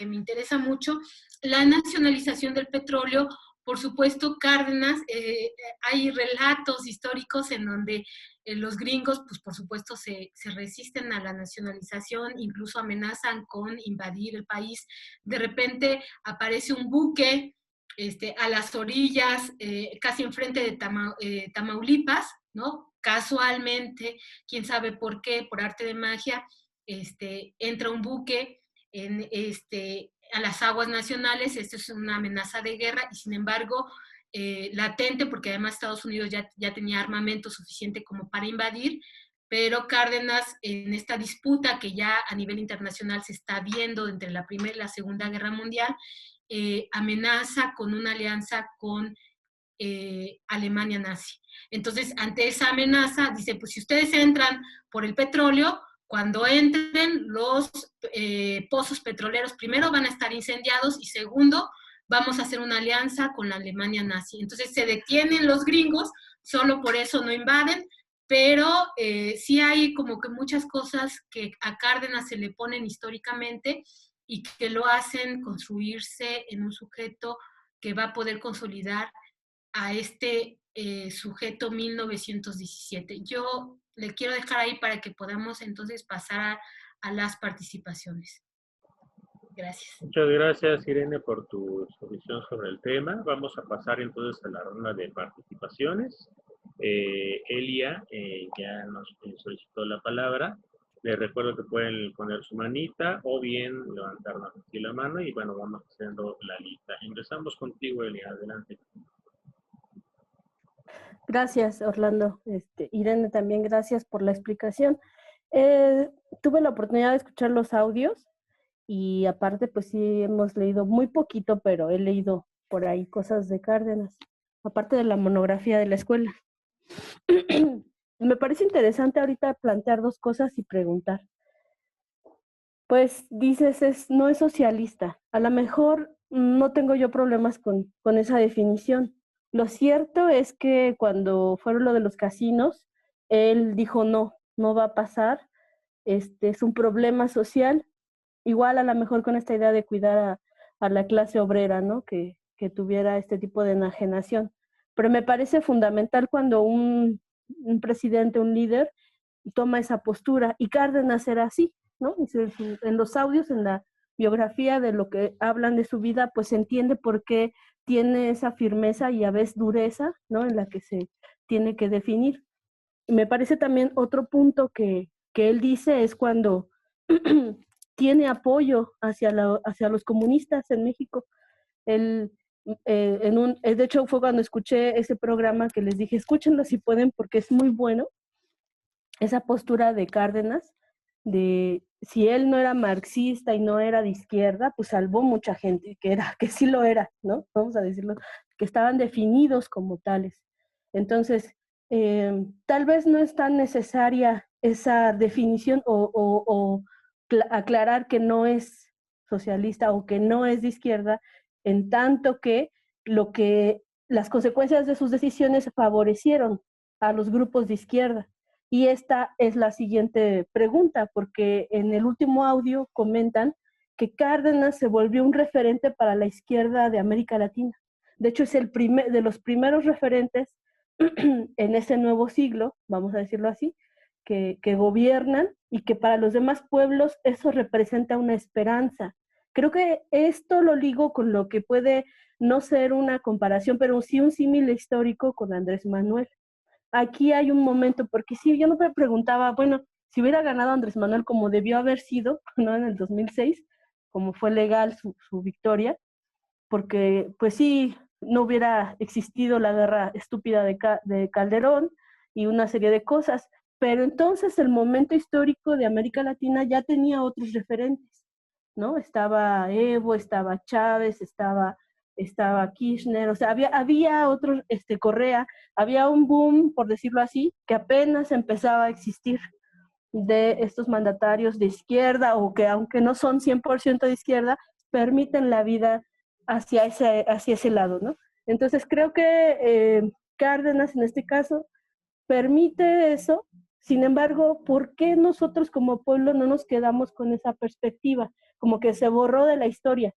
me interesa mucho, la nacionalización del petróleo, por supuesto, Cárdenas, hay relatos históricos en donde los gringos, pues por supuesto, se resisten a la nacionalización, incluso amenazan con invadir el país. De repente aparece un buque a las orillas, casi enfrente de Tamaulipas, ¿no? Casualmente, quién sabe por qué, por arte de magia, entra un buque a las aguas nacionales. Esto es una amenaza de guerra y sin embargo latente, porque además Estados Unidos ya tenía armamento suficiente como para invadir, pero Cárdenas, en esta disputa que ya a nivel internacional se está viendo entre la Primera y la Segunda Guerra Mundial, amenaza con una alianza con Alemania nazi. Entonces, ante esa amenaza, dice, pues si ustedes entran por el petróleo, cuando entren los pozos petroleros, primero van a estar incendiados y segundo, vamos a hacer una alianza con la Alemania nazi. Entonces se detienen los gringos, solo por eso no invaden, pero sí hay como que muchas cosas que a Cárdenas se le ponen históricamente y que lo hacen construirse en un sujeto que va a poder consolidar a este sujeto 1917. Yo le quiero dejar ahí para que podamos entonces pasar a las participaciones. Gracias. Muchas gracias, Irene, por tu exposición sobre el tema. Vamos a pasar entonces a la ronda de participaciones. Elia ya nos solicitó la palabra. Les recuerdo que pueden poner su manita o bien levantarnos aquí la mano y bueno, vamos haciendo la lista. Empezamos contigo, Elia, adelante. Gracias, Orlando. Irene, también gracias por la explicación. Tuve la oportunidad de escuchar los audios y aparte, pues sí, hemos leído muy poquito, pero he leído por ahí cosas de Cárdenas, aparte de la monografía de la escuela. Me parece interesante ahorita plantear dos cosas y preguntar. Pues dices, no es socialista. A lo mejor no tengo yo problemas con esa definición. Lo cierto es que cuando fueron lo de los casinos, él dijo no va a pasar, es un problema social, igual a lo mejor con esta idea de cuidar a la clase obrera, ¿no? Que tuviera este tipo de enajenación. Pero me parece fundamental cuando un presidente, un líder, toma esa postura, y Cárdenas era así, ¿no? En los audios, en la biografía de lo que hablan de su vida, pues se entiende por qué tiene esa firmeza y a veces dureza, ¿no? En la que se tiene que definir. Y me parece también otro punto que él dice es cuando tiene apoyo hacia los comunistas en México. Él, de hecho, fue cuando escuché ese programa que les dije, escúchenlo si pueden porque es muy bueno. Esa postura de Cárdenas, de si él no era marxista y no era de izquierda, pues salvó mucha gente que sí lo era, ¿no? Vamos a decirlo, que estaban definidos como tales. Entonces, tal vez no es tan necesaria esa definición o aclarar que no es socialista o que no es de izquierda, en tanto que las consecuencias de sus decisiones favorecieron a los grupos de izquierda. Y esta es la siguiente pregunta, porque en el último audio comentan que Cárdenas se volvió un referente para la izquierda de América Latina. De hecho, es de los primeros referentes en ese nuevo siglo, vamos a decirlo así, que gobiernan y que para los demás pueblos eso representa una esperanza. Creo que esto lo ligo con lo que puede no ser una comparación, pero sí un símil histórico con Andrés Manuel. Aquí hay un momento, porque sí, yo no me preguntaba, bueno, si hubiera ganado Andrés Manuel como debió haber sido, ¿no? En el 2006, como fue legal su victoria, porque pues sí, no hubiera existido la guerra estúpida de Calderón y una serie de cosas, pero entonces el momento histórico de América Latina ya tenía otros referentes, ¿no? Estaba Evo, estaba Chávez, estaba Kirchner, o sea, había otros, Correa, había un boom, por decirlo así, que apenas empezaba a existir de estos mandatarios de izquierda o que aunque no son 100% de izquierda, permiten la vida hacia ese lado, ¿no? Entonces creo que Cárdenas en este caso permite eso. Sin embargo, ¿por qué nosotros como pueblo no nos quedamos con esa perspectiva? Como que se borró de la historia.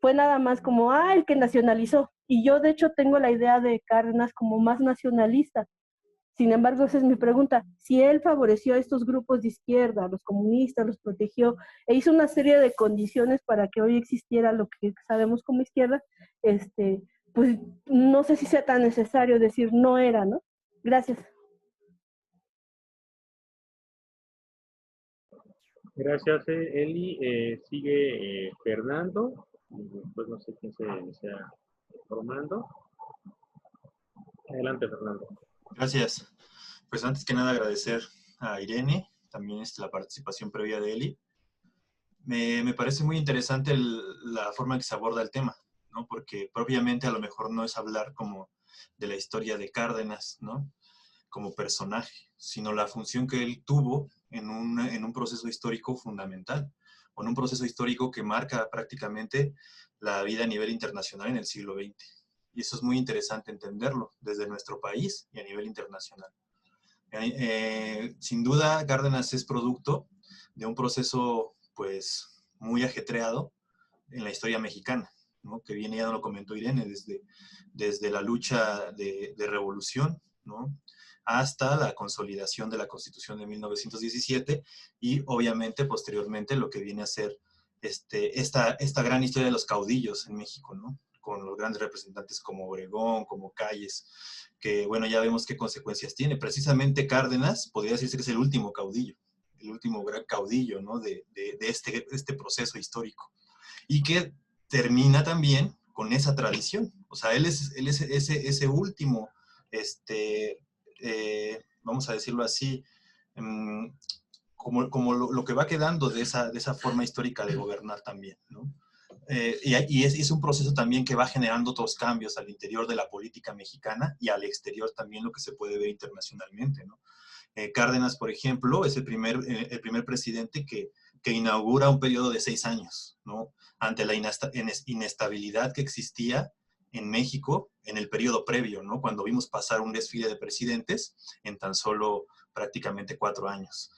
Fue nada más como, el que nacionalizó. Y yo de hecho tengo la idea de Cárdenas como más nacionalista. Sin embargo, esa es mi pregunta. Si él favoreció a estos grupos de izquierda, a los comunistas, los protegió, e hizo una serie de condiciones para que hoy existiera lo que sabemos como izquierda, pues no sé si sea tan necesario decir no era, ¿no? Gracias. Gracias, Eli. Sigue Fernando. Y después no sé quién se sea formando. Adelante, Fernando. Gracias. Pues antes que nada agradecer a Irene, también la participación previa de Eli. Me parece muy interesante la forma en que se aborda el tema, ¿no? Porque propiamente a lo mejor no es hablar como de la historia de Cárdenas, ¿no? Como personaje, sino la función que él tuvo en un proceso histórico fundamental, o en un proceso histórico que marca prácticamente la vida a nivel internacional en el siglo XX. Y eso es muy interesante entenderlo desde nuestro país y a nivel internacional. Sin duda, Cárdenas es producto de un proceso, pues, muy ajetreado en la historia mexicana, ¿no? Que viene, ya lo comentó Irene, desde la lucha de revolución, ¿no? Hasta la consolidación de la Constitución de 1917 y, obviamente, posteriormente, lo que viene a ser esta gran historia de los caudillos en México, ¿no? Con los grandes representantes como Obregón, como Calles, que, bueno, ya vemos qué consecuencias tiene. Precisamente Cárdenas podría decirse que es el último caudillo, el último gran caudillo, ¿no? de este proceso histórico. Y que termina también con esa tradición. O sea, él es ese último, vamos a decirlo así, como lo que va quedando de esa forma histórica de gobernar también, ¿no? Y es un proceso también que va generando otros cambios al interior de la política mexicana y al exterior también, lo que se puede ver internacionalmente, ¿no? Cárdenas, por ejemplo, es el primer presidente que inaugura un periodo de 6 años, ¿no? Ante la inestabilidad que existía en México en el periodo previo, ¿no? Cuando vimos pasar un desfile de presidentes en tan solo prácticamente 4 años.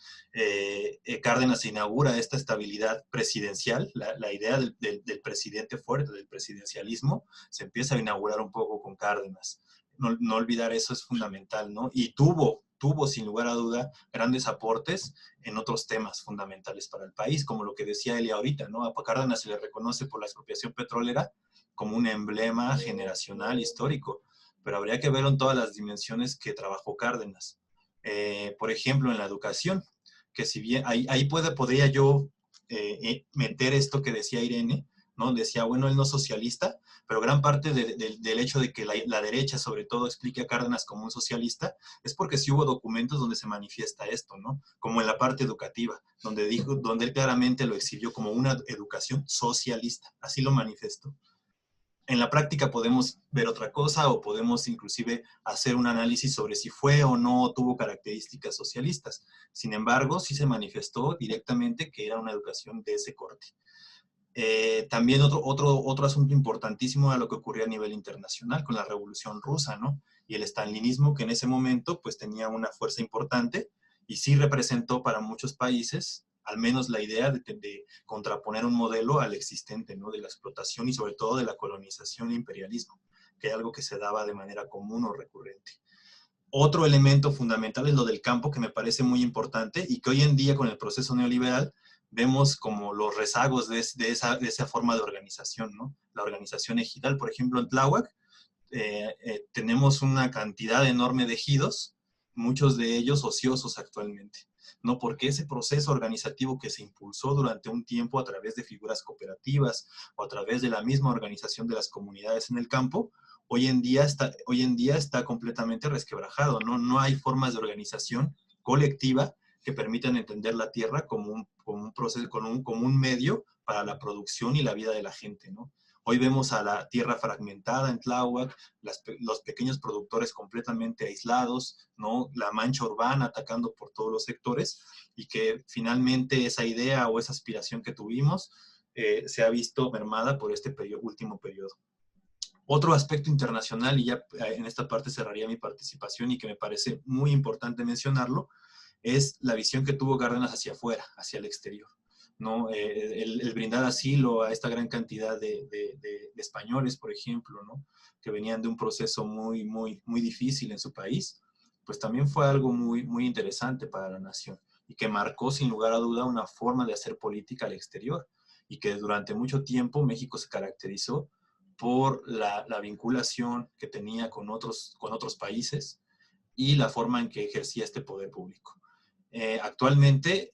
Cárdenas inaugura esta estabilidad presidencial, la idea del presidente fuerte, del presidencialismo, se empieza a inaugurar un poco con Cárdenas. No olvidar eso es fundamental, ¿no? Y tuvo sin lugar a duda grandes aportes en otros temas fundamentales para el país, como lo que decía Elia ahorita, ¿no? A Cárdenas se le reconoce por la expropiación petrolera como un emblema generacional histórico, pero habría que verlo en todas las dimensiones que trabajó Cárdenas. Por ejemplo, en la educación, que si bien ahí podría yo meter esto que decía Irene, ¿no? Decía, bueno, él no es socialista, pero gran parte del hecho de que la derecha, sobre todo, explique a Cárdenas como un socialista, es porque sí hubo documentos donde se manifiesta esto, ¿no? Como en la parte educativa, donde él claramente lo exhibió como una educación socialista, así lo manifestó. En la práctica podemos ver otra cosa o podemos inclusive hacer un análisis sobre si fue o no tuvo características socialistas. Sin embargo, sí se manifestó directamente que era una educación de ese corte. También otro asunto importantísimo era lo que ocurría a nivel internacional con la Revolución Rusa, ¿no? Y el stalinismo, que en ese momento pues tenía una fuerza importante y sí representó para muchos países al menos la idea de contraponer un modelo al existente, ¿no? De la explotación y sobre todo de la colonización e imperialismo, que es algo que se daba de manera común o recurrente. Otro elemento fundamental es lo del campo, que me parece muy importante y que hoy en día con el proceso neoliberal vemos como los rezagos de esa forma de organización, ¿no? La organización ejidal, por ejemplo, en Tláhuac, tenemos una cantidad enorme de ejidos, muchos de ellos ociosos actualmente, ¿no? Porque ese proceso organizativo que se impulsó durante un tiempo a través de figuras cooperativas o a través de la misma organización de las comunidades en el campo, hoy en día está completamente resquebrajado, ¿no? No hay formas de organización colectiva que permitan entender la tierra como un proceso, como un medio para la producción y la vida de la gente, ¿no? Hoy vemos a la tierra fragmentada en Tláhuac, los pequeños productores completamente aislados, ¿no? La mancha urbana atacando por todos los sectores, y que finalmente esa idea o esa aspiración que tuvimos se ha visto mermada por este último periodo. Otro aspecto internacional, y ya en esta parte cerraría mi participación y que me parece muy importante mencionarlo, es la visión que tuvo Cárdenas hacia afuera, hacia el exterior, ¿no? El brindar asilo a esta gran cantidad de españoles, por ejemplo, ¿no? Que venían de un proceso muy, muy, muy difícil en su país, pues también fue algo muy, muy interesante para la nación y que marcó sin lugar a duda una forma de hacer política al exterior, y que durante mucho tiempo México se caracterizó por la vinculación que tenía con otros países y la forma en que ejercía este poder público. Actualmente,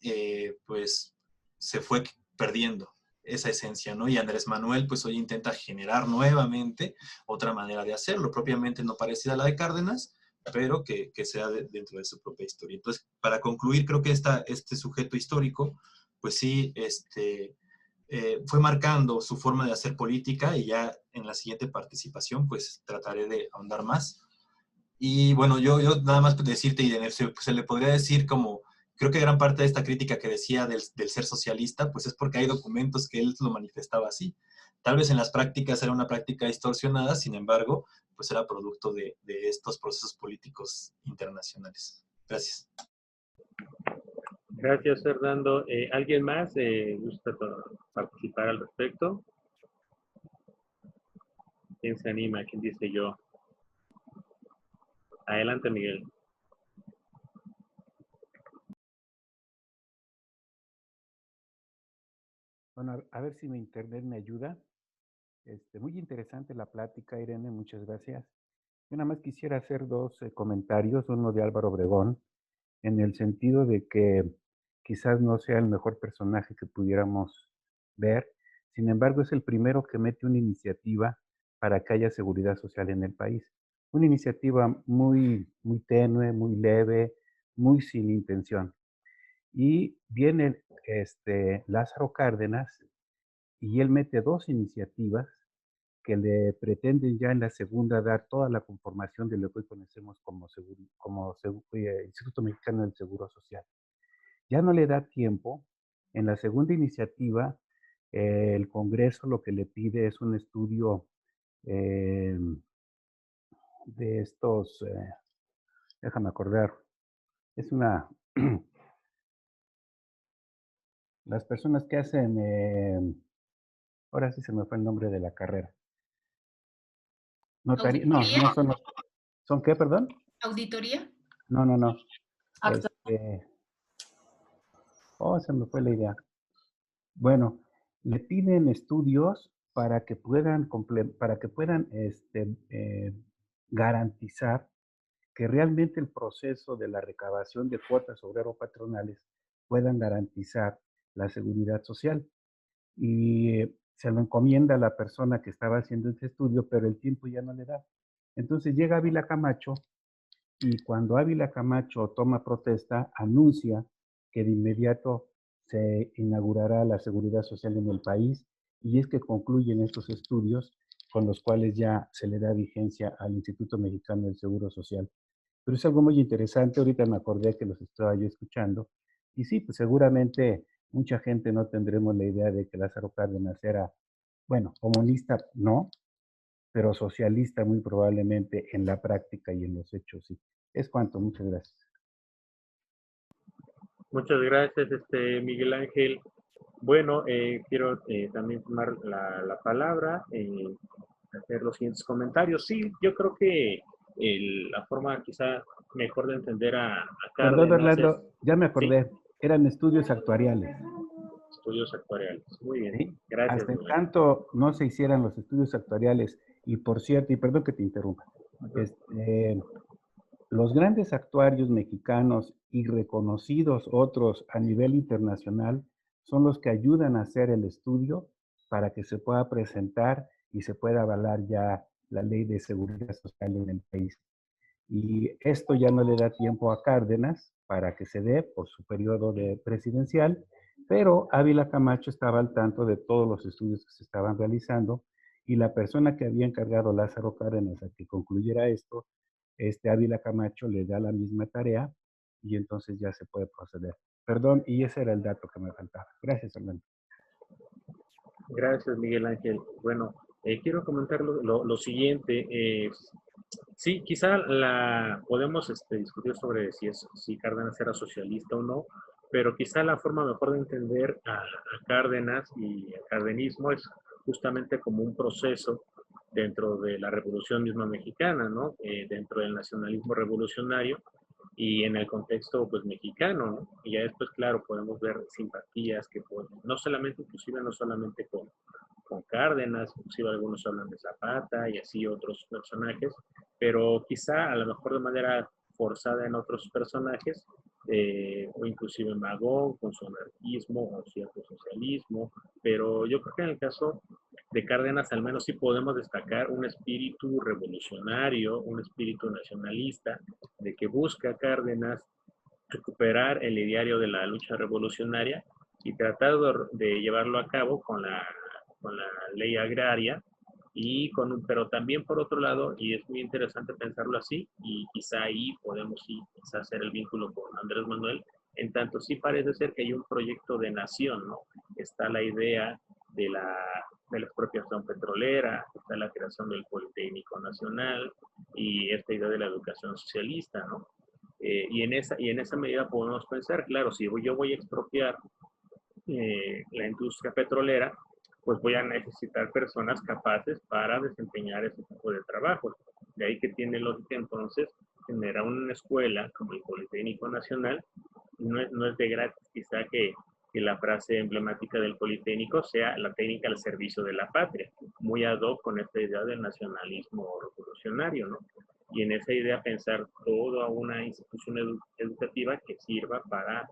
pues, se fue perdiendo esa esencia, ¿no? Y Andrés Manuel, pues, hoy intenta generar nuevamente otra manera de hacerlo, propiamente no parecida a la de Cárdenas, pero que sea dentro de su propia historia. Entonces, para concluir, creo que este sujeto histórico, pues sí, fue marcando su forma de hacer política, y ya en la siguiente participación, pues, trataré de ahondar más. Y bueno, yo nada más decirte, Irene, se le podría decir como, creo que gran parte de esta crítica que decía del ser socialista, pues es porque hay documentos que él lo manifestaba así. Tal vez en las prácticas era una práctica distorsionada, sin embargo, pues era producto de estos procesos políticos internacionales. Gracias. Gracias, Fernando. ¿Alguien más gusta participar al respecto? ¿Quién se anima? ¿Quién dice yo? Adelante, Miguel. Bueno, a ver si mi internet me ayuda. Muy interesante la plática, Irene, muchas gracias. Yo nada más quisiera hacer dos comentarios, uno de Álvaro Obregón, en el sentido de que quizás no sea el mejor personaje que pudiéramos ver, sin embargo es el primero que mete una iniciativa para que haya seguridad social en el país. Una iniciativa muy, muy tenue, muy leve, muy sin intención. Y viene Lázaro Cárdenas y él mete dos iniciativas que le pretenden ya en la segunda dar toda la conformación de lo que hoy conocemos como Instituto Mexicano del Seguro Social. Ya no le da tiempo. En la segunda iniciativa, el Congreso lo que le pide es un estudio de estos, déjame acordar, es una, las personas que hacen, ahora sí se me fue el nombre de la carrera. Notaría, no son, ¿son qué, perdón? ¿Auditoría? No. Se me fue la idea. Bueno, le piden estudios para que puedan garantizar que realmente el proceso de la recabación de cuotas obrero-patronales puedan garantizar la seguridad social. Y se lo encomienda a la persona que estaba haciendo ese estudio, pero el tiempo ya no le da. Entonces llega Ávila Camacho, y cuando Ávila Camacho toma protesta, anuncia que de inmediato se inaugurará la seguridad social en el país, y es que concluyen estos estudios con los cuales ya se le da vigencia al Instituto Mexicano del Seguro Social. Pero es algo muy interesante, ahorita me acordé que los estaba yo escuchando, y sí, pues seguramente mucha gente no tendremos la idea de que Lázaro Cárdenas era, bueno, comunista no, pero socialista muy probablemente en la práctica y en los hechos, sí. Es cuanto, muchas gracias. Muchas gracias, Miguel Ángel. Bueno, quiero también tomar la palabra, hacer los siguientes comentarios. Sí, yo creo que la forma quizá mejor de entender a Perdón, Cárdenas es, Orlando, ya me sí, acordé. Eran estudios actuariales. estudios actuariales. Muy bien, ¿Sí? gracias, Hasta en Miguel. tanto no se hicieran los estudios actuariales, y por cierto, y perdón que te interrumpa, este, los grandes actuarios mexicanos y reconocidos otros a nivel internacional son los que ayudan a hacer el estudio para que se pueda presentar y se pueda avalar ya la ley de seguridad social en el país. Y esto ya no le da tiempo a Cárdenas para que se dé por su periodo de presidencial, pero Ávila Camacho estaba al tanto de todos los estudios que se estaban realizando, y la persona que había encargado Lázaro Cárdenas a que concluyera esto, Ávila Camacho, le da la misma tarea y entonces ya se puede proceder. Perdón, y ese era el dato que me faltaba. Gracias, Orlando. Gracias, Miguel Ángel. Bueno, quiero comentar lo siguiente. Sí, quizá podemos discutir sobre si Cárdenas era socialista o no, pero quizá la forma mejor de entender a Cárdenas y al cardenismo es justamente como un proceso dentro de la Revolución misma mexicana, ¿no? Dentro del nacionalismo revolucionario y en el contexto pues mexicano, ¿no? Y ya después, claro, podemos ver simpatías que no solamente, inclusive no solamente con Cárdenas, inclusive algunos hablan de Zapata y así otros personajes, pero quizá a lo mejor de manera forzada en otros personajes, o inclusive Magón con su anarquismo o cierto socialismo, pero yo creo que en el caso de Cárdenas al menos sí podemos destacar un espíritu revolucionario, un espíritu nacionalista, de que busca Cárdenas recuperar el ideario de la lucha revolucionaria y tratar de llevarlo a cabo con la ley agraria y pero también por otro lado, y es muy interesante pensarlo así, y quizá ahí podemos sí, quizá hacer el vínculo con Andrés Manuel, en tanto sí parece ser que hay un proyecto de nación, ¿no? Está la idea de la expropiación petrolera, está la creación del Politécnico Nacional y esta idea de la educación socialista, ¿no? Y en esa medida podemos pensar, claro, si yo voy a expropiar la industria petrolera, pues voy a necesitar personas capaces para desempeñar ese tipo de trabajos. De ahí que tiene lógica entonces generar una escuela como el Politécnico Nacional. No es de gratis quizá que la frase emblemática del Politécnico sea la técnica al servicio de la patria, muy ad hoc con esta idea del nacionalismo revolucionario, ¿no? Y en esa idea pensar toda una institución educativa que sirva para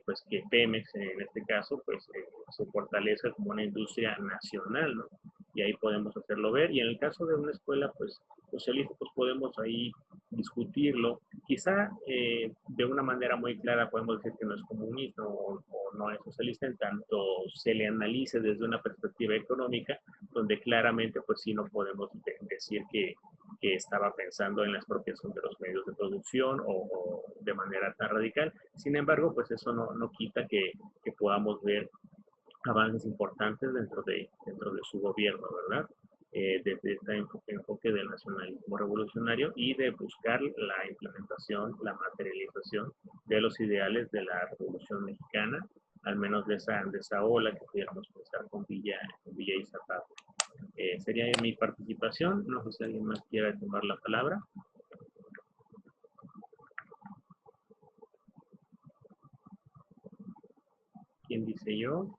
pues que Pemex en este caso pues se fortalezca como una industria nacional, ¿no? Y ahí podemos hacerlo ver. Y en el caso de una escuela pues socialista pues podemos ahí discutirlo. Quizá de una manera muy clara podemos decir que no es comunista o no es socialista en tanto se le analice desde una perspectiva económica, donde claramente pues sí no podemos decir que estaba pensando en la expropiación de los medios de producción o de manera tan radical. Sin embargo, pues eso no quita que podamos ver avances importantes dentro de su gobierno, ¿verdad? Desde este enfoque del nacionalismo revolucionario y de buscar la implementación, la materialización de los ideales de la Revolución Mexicana, al menos de esa ola que pudiéramos pensar con Villa y Zapata. Sería mi participación. No sé si alguien más quiera tomar la palabra. ¿Quién dice yo?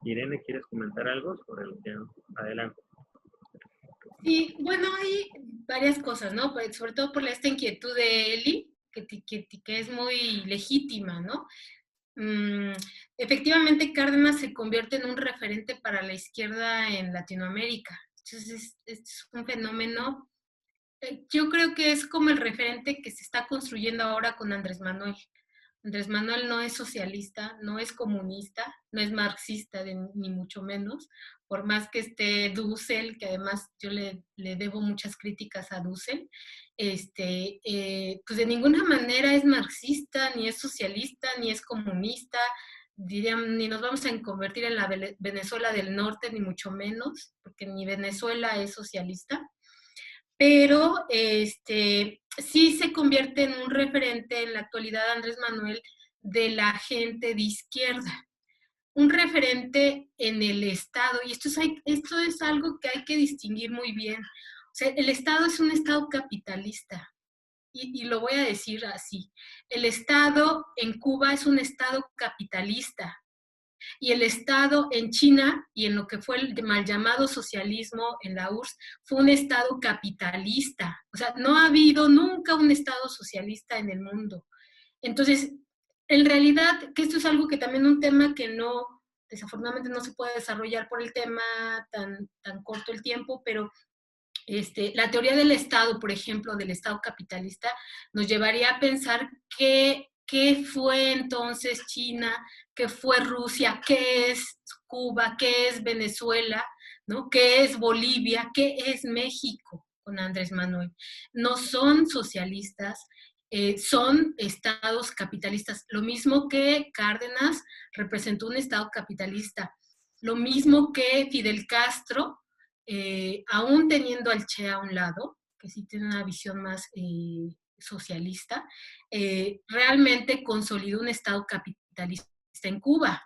Irene, ¿quieres comentar algo sobre el tema? Adelante. Sí, bueno, hay varias cosas, ¿no? Pues, sobre todo por esta inquietud de Eli, que es muy legítima, ¿no? Efectivamente, Cárdenas se convierte en un referente para la izquierda en Latinoamérica. Entonces, es un fenómeno, yo creo que es como el referente que se está construyendo ahora con Andrés Manuel. Andrés Manuel no es socialista, no es comunista, no es marxista, ni mucho menos, por más que esté Dussel, que además yo le debo muchas críticas a Dussel, pues de ninguna manera es marxista, ni es socialista, ni es comunista, dirían, ni nos vamos a convertir en la Venezuela del Norte, ni mucho menos, porque ni Venezuela es socialista, pero sí se convierte en un referente en la actualidad Andrés Manuel de la gente de izquierda, un referente en el Estado, y esto es algo que hay que distinguir muy bien. O sea, el Estado es un Estado capitalista, y lo voy a decir así, el Estado en Cuba es un Estado capitalista, y el Estado en China y en lo que fue el mal llamado socialismo en la URSS fue un Estado capitalista. O sea, no ha habido nunca un Estado socialista en el mundo. Entonces, en realidad, que esto es algo que también un tema que no, desafortunadamente no se puede desarrollar por el tema tan corto el tiempo, pero la teoría del Estado, por ejemplo, del Estado capitalista, nos llevaría a pensar qué fue entonces China, qué fue Rusia, qué es Cuba, qué es Venezuela, ¿no? ¿Qué es Bolivia? ¿Qué es México con Andrés Manuel? No son socialistas, son estados capitalistas. Lo mismo que Cárdenas representó un estado capitalista, lo mismo que Fidel Castro, aún teniendo al Che a un lado, que sí tiene una visión más socialista, realmente consolidó un Estado capitalista en Cuba,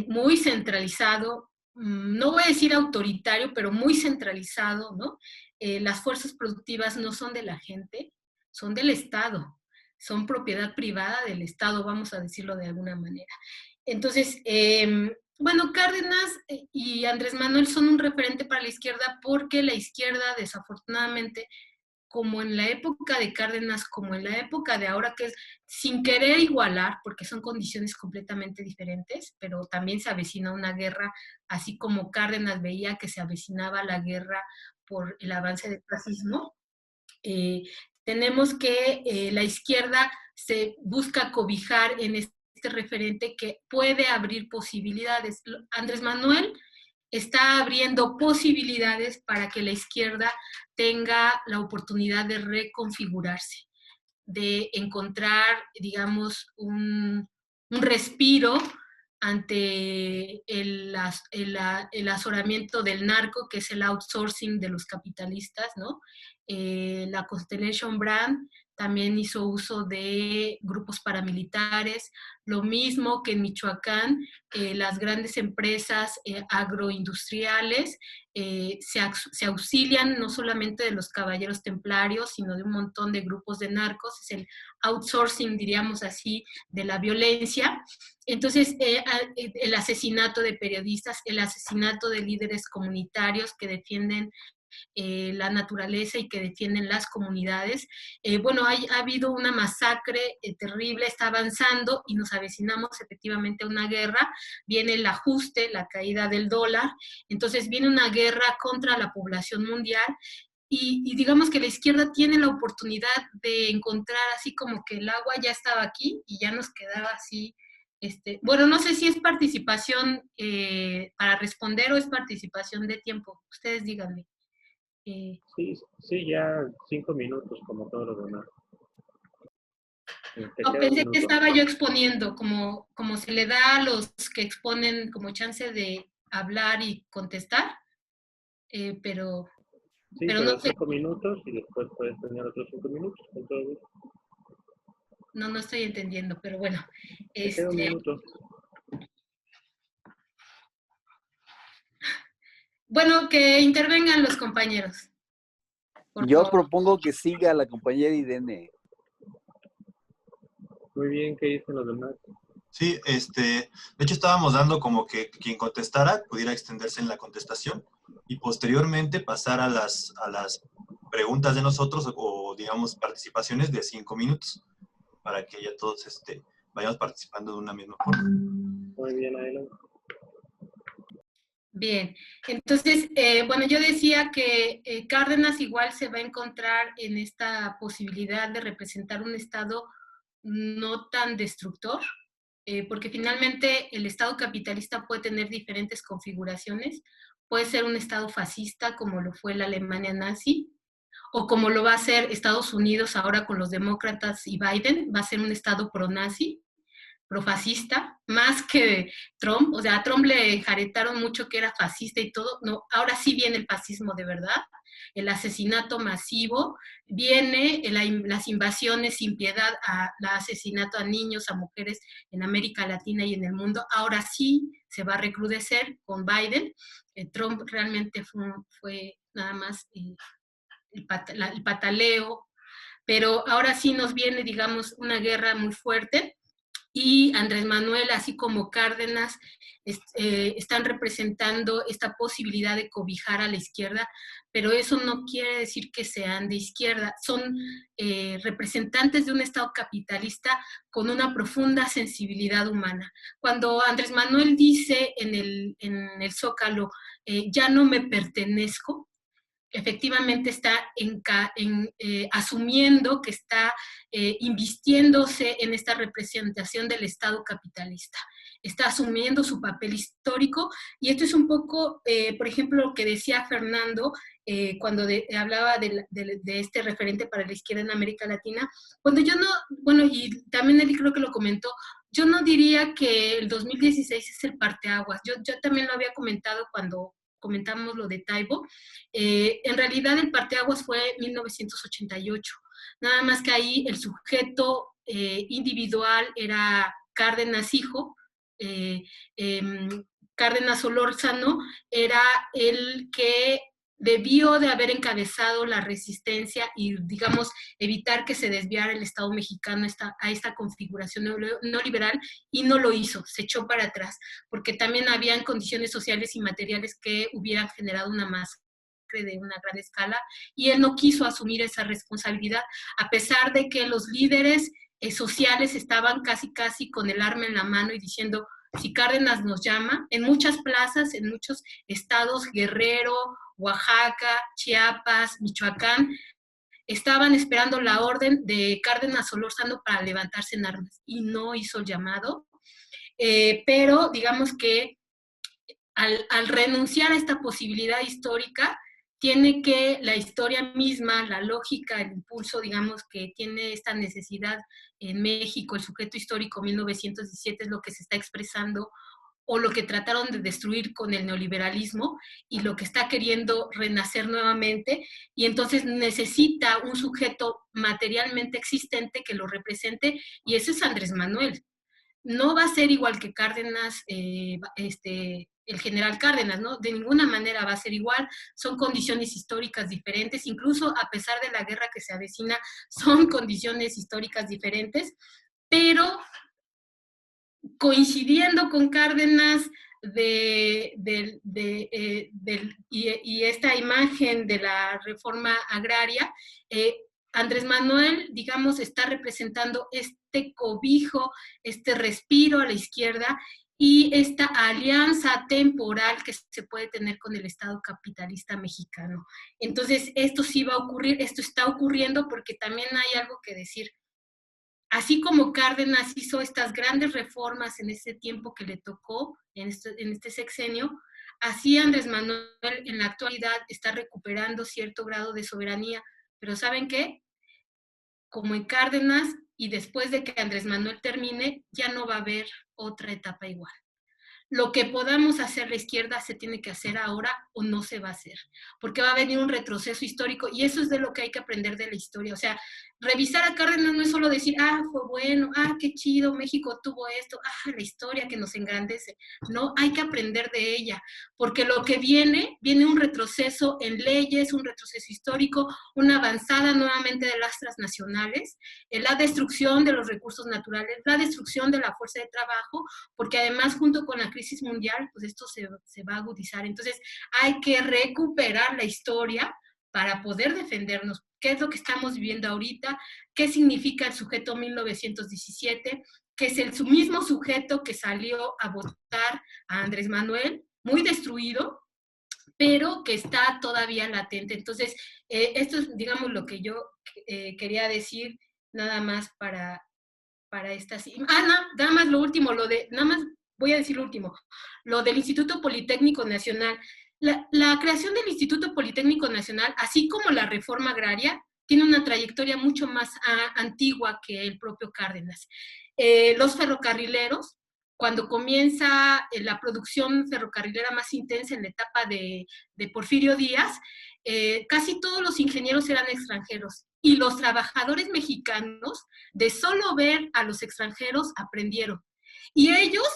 muy centralizado, no voy a decir autoritario, pero muy centralizado, ¿no? Las fuerzas productivas no son de la gente, son del Estado, son propiedad privada del Estado, vamos a decirlo de alguna manera. Entonces, bueno, Cárdenas y Andrés Manuel son un referente para la izquierda porque la izquierda, desafortunadamente, como en la época de Cárdenas, como en la época de ahora, que es sin querer igualar, porque son condiciones completamente diferentes, pero también se avecina una guerra, así como Cárdenas veía que se avecinaba la guerra por el avance del fascismo. Tenemos que la izquierda se busca cobijar en este referente que puede abrir posibilidades. Andrés Manuel está abriendo posibilidades para que la izquierda tenga la oportunidad de reconfigurarse, de encontrar, digamos, un respiro ante el azoramiento del narco, que es el outsourcing de los capitalistas, ¿no? La Constellation Brand también hizo uso de grupos paramilitares, lo mismo que en Michoacán, las grandes empresas agroindustriales se auxilian no solamente de los caballeros templarios, sino de un montón de grupos de narcos, es el outsourcing, diríamos así, de la violencia. Entonces, el asesinato de periodistas, el asesinato de líderes comunitarios que defienden la naturaleza y que defienden las comunidades. Bueno, ha habido una masacre terrible, está avanzando y nos avecinamos efectivamente a una guerra. Viene el ajuste, la caída del dólar, entonces viene una guerra contra la población mundial. Y digamos que la izquierda tiene la oportunidad de encontrar así como que el agua ya estaba aquí y ya nos quedaba así. Bueno, no sé si es participación para responder o es participación de tiempo. Ustedes díganme. Sí, ya 5 minutos como todo lo demás. Pensé que estaba yo exponiendo, como se le da a los que exponen como chance de hablar y contestar, pero... Sí, pero no 5 minutos y después puedes tener otros 5 minutos. Con todo gusto. No estoy entendiendo, pero bueno. Te queda un minuto. Bueno, que intervengan los compañeros. Yo propongo que siga la compañera Irene. Muy bien, ¿qué dicen los demás? Sí, de hecho estábamos dando como que quien contestara pudiera extenderse en la contestación y posteriormente pasar a las preguntas de nosotros o digamos participaciones de 5 minutos para que ya todos vayamos participando de una misma forma. Muy bien, adelante. Bien, entonces, bueno, yo decía que Cárdenas igual se va a encontrar en esta posibilidad de representar un Estado no tan destructor, porque finalmente el Estado capitalista puede tener diferentes configuraciones, puede ser un Estado fascista como lo fue la Alemania nazi, o como lo va a ser Estados Unidos ahora con los demócratas y Biden, va a ser un Estado pro-nazi, profascista, más que Trump. O sea, a Trump le jaretaron mucho que era fascista y todo. No, ahora sí viene el fascismo de verdad, el asesinato masivo, viene las invasiones sin piedad, el asesinato a niños, a mujeres en América Latina y en el mundo. Ahora sí se va a recrudecer con Biden. Trump realmente fue nada más el pataleo, pero ahora sí nos viene, digamos, una guerra muy fuerte, y Andrés Manuel, así como Cárdenas, están representando esta posibilidad de cobijar a la izquierda, pero eso no quiere decir que sean de izquierda, son representantes de un Estado capitalista con una profunda sensibilidad humana. Cuando Andrés Manuel dice en el Zócalo, ya no me pertenezco, efectivamente está asumiendo que está invistiéndose en esta representación del Estado capitalista. Está asumiendo su papel histórico, y esto es un poco, por ejemplo, lo que decía Fernando cuando hablaba de este referente para la izquierda en América Latina, cuando yo no, bueno, y también él creo que lo comentó, yo no diría que el 2016 es el parteaguas. Yo también lo había comentado cuando comentamos lo de Taibo. En realidad el parteaguas fue 1988, nada más que ahí el sujeto individual era Cárdenas hijo, Cárdenas Solórzano era el que debió de haber encabezado la resistencia y, digamos, evitar que se desviara el Estado mexicano a esta configuración neoliberal, y no lo hizo, se echó para atrás, porque también habían condiciones sociales y materiales que hubieran generado una masacre de una gran escala, y él no quiso asumir esa responsabilidad, a pesar de que los líderes sociales estaban casi con el arma en la mano y diciendo, si Cárdenas nos llama, en muchas plazas, en muchos estados, Guerrero, Oaxaca, Chiapas, Michoacán, estaban esperando la orden de Cárdenas Solórzano para levantarse en armas, y no hizo el llamado, pero digamos que al renunciar a esta posibilidad histórica, tiene que la historia misma, la lógica, el impulso, digamos, que tiene esta necesidad en México, el sujeto histórico 1917 es lo que se está expresando, o lo que trataron de destruir con el neoliberalismo, y lo que está queriendo renacer nuevamente, y entonces necesita un sujeto materialmente existente que lo represente, y ese es Andrés Manuel. No va a ser igual que Cárdenas, el general Cárdenas, ¿no? De ninguna manera va a ser igual, son condiciones históricas diferentes, incluso a pesar de la guerra que se avecina, son condiciones históricas diferentes, pero coincidiendo con Cárdenas y esta imagen de la reforma agraria, Andrés Manuel, digamos, está representando este cobijo, este respiro a la izquierda y esta alianza temporal que se puede tener con el Estado capitalista mexicano. Entonces, esto sí va a ocurrir, esto está ocurriendo, porque también hay algo que decir. Así como Cárdenas hizo estas grandes reformas en ese tiempo que le tocó, en este sexenio, así Andrés Manuel en la actualidad está recuperando cierto grado de soberanía. Pero ¿saben qué? Como en Cárdenas, y después de que Andrés Manuel termine, ya no va a haber otra etapa igual. Lo que podamos hacer la izquierda se tiene que hacer ahora o no se va a hacer, porque va a venir un retroceso histórico, y eso es de lo que hay que aprender de la historia. O sea, revisar a Cárdenas no es solo decir, fue bueno, qué chido, México tuvo esto, la historia que nos engrandece. No, hay que aprender de ella, porque lo que viene un retroceso en leyes, un retroceso histórico, una avanzada nuevamente de las transnacionales, la destrucción de los recursos naturales, la destrucción de la fuerza de trabajo, porque además junto con la crisis mundial, pues esto se va a agudizar. Entonces hay que recuperar la historia para poder defendernos. ¿Qué es lo que estamos viviendo ahorita? ¿Qué significa el sujeto 1917? Que es el mismo sujeto que salió a votar a Andrés Manuel, muy destruido, pero que está todavía latente. Entonces, esto es, digamos, lo que yo quería decir, nada más para estas. No, nada más lo último, nada más voy a decir lo último, lo del Instituto Politécnico Nacional. La creación del Instituto Politécnico Nacional, así como la reforma agraria, tiene una trayectoria mucho más antigua que el propio Cárdenas. Los ferrocarrileros, cuando comienza la producción ferrocarrilera más intensa en la etapa de Porfirio Díaz, casi todos los ingenieros eran extranjeros, y los trabajadores mexicanos, de solo ver a los extranjeros, aprendieron. Y ellos,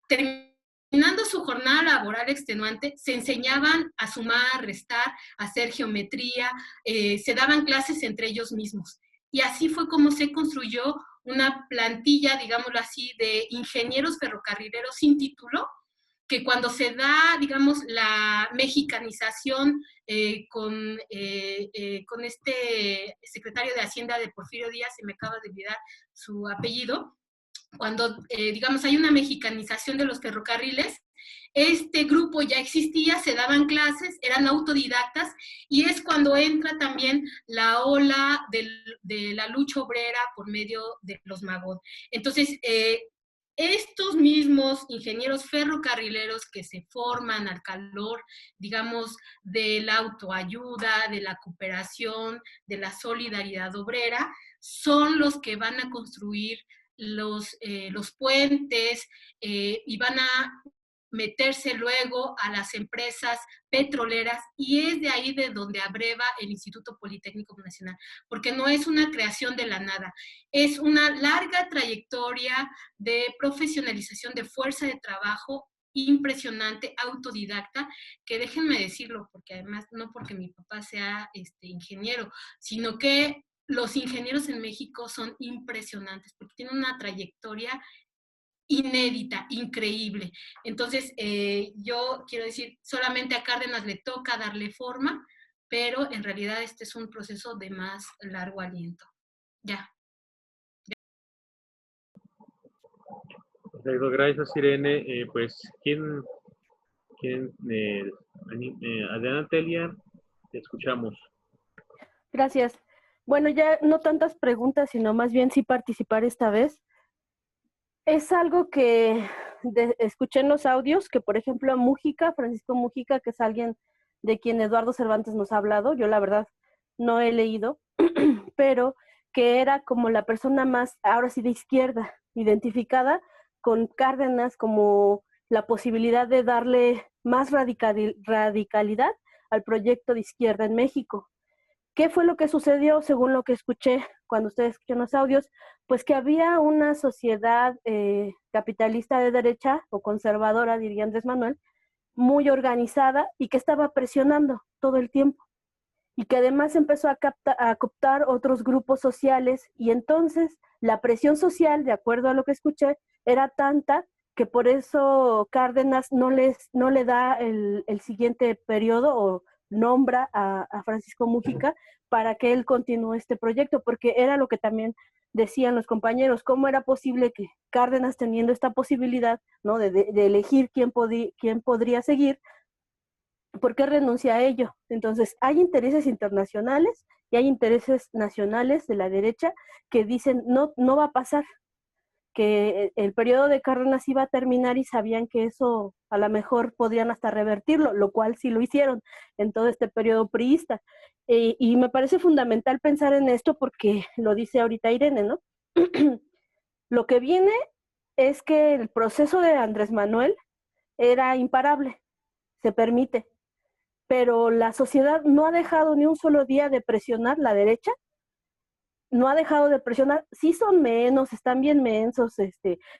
terminando su jornada laboral extenuante, se enseñaban a sumar, a restar, a hacer geometría, se daban clases entre ellos mismos. y así fue como se construyó una plantilla, digámoslo así, de ingenieros ferrocarrileros sin título, que cuando se da, digamos, la mexicanización con este secretario de Hacienda de Porfirio Díaz, se me acaba de olvidar su apellido, cuando, digamos, hay una mexicanización de los ferrocarriles, este grupo ya existía, se daban clases, eran autodidactas, y es cuando entra también la ola de la lucha obrera por medio de los Magón. Entonces, estos mismos ingenieros ferrocarrileros que se forman al calor, digamos, de la autoayuda, de la cooperación, de la solidaridad obrera, son los que van a construir los puentes y van a meterse luego a las empresas petroleras, y es de ahí de donde abreva el Instituto Politécnico Nacional, porque no es una creación de la nada, es una larga trayectoria de profesionalización de fuerza de trabajo impresionante, autodidacta, que déjenme decirlo, porque además, no porque mi papá sea ingeniero, sino que los ingenieros en México son impresionantes, porque tienen una trayectoria inédita, increíble. Entonces, yo quiero decir, solamente a Cárdenas le toca darle forma, pero en realidad este es un proceso de más largo aliento. Ya. Perfecto, gracias, Irene. Pues, adelante, Elia, te escuchamos. Gracias. Bueno, ya no tantas preguntas, sino más bien sí participar esta vez. Es algo que escuché en los audios, que por ejemplo Múgica, Francisco Múgica, que es alguien de quien Eduardo Cervantes nos ha hablado, yo la verdad no he leído, pero que era como la persona más, ahora sí de izquierda, identificada con Cárdenas como la posibilidad de darle más radicalidad al proyecto de izquierda en México. ¿Qué fue lo que sucedió según lo que escuché cuando ustedes escucharon los audios? Pues que había una sociedad capitalista de derecha o conservadora, diría Andrés Manuel, muy organizada y que estaba presionando todo el tiempo. Y que además empezó a cooptar otros grupos sociales, y entonces la presión social, de acuerdo a lo que escuché, era tanta que por eso Cárdenas no le da el siguiente periodo o nombra a Francisco Múgica para que él continúe este proyecto, porque era lo que también decían los compañeros, cómo era posible que Cárdenas, teniendo esta posibilidad, ¿no?, de elegir quién podría seguir, ¿por qué renuncia a ello? Entonces, hay intereses internacionales y hay intereses nacionales de la derecha que dicen, no va a pasar, que el periodo de Cárdenas iba a terminar y sabían que eso a lo mejor podrían hasta revertirlo, lo cual sí lo hicieron en todo este periodo priista. Y me parece fundamental pensar en esto porque lo dice ahorita Irene, ¿no? Lo que viene es que el proceso de Andrés Manuel era imparable, se permite, pero la sociedad no ha dejado ni un solo día de presionar, la derecha no ha dejado de presionar. Sí son menos, están bien mensos,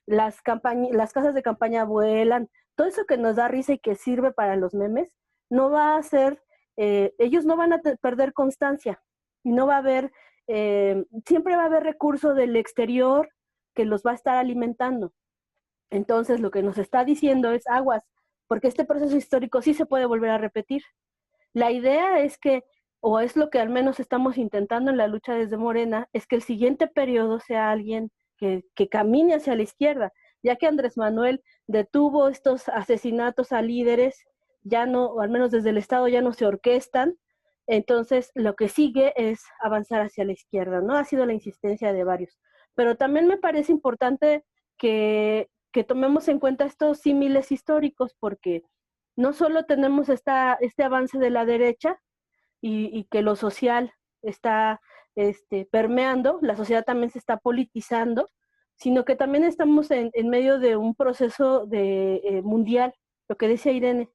las casas de campaña vuelan, todo eso que nos da risa y que sirve para los memes, no va a ser, ellos no van a perder constancia, y no va a haber, siempre va a haber recurso del exterior que los va a estar alimentando. Entonces lo que nos está diciendo es aguas, porque este proceso histórico sí se puede volver a repetir. La idea es que, o es lo que al menos estamos intentando en la lucha desde Morena, es que el siguiente periodo sea alguien que camine hacia la izquierda, ya que Andrés Manuel detuvo estos asesinatos a líderes, ya no, o al menos desde el Estado ya no se orquestan, entonces lo que sigue es avanzar hacia la izquierda, ¿no? Ha sido la insistencia de varios. Pero también me parece importante que tomemos en cuenta estos símiles históricos, porque no solo tenemos este avance de la derecha y que lo social está permeando, la sociedad también se está politizando, sino que también estamos en medio de un proceso mundial, lo que decía Irene.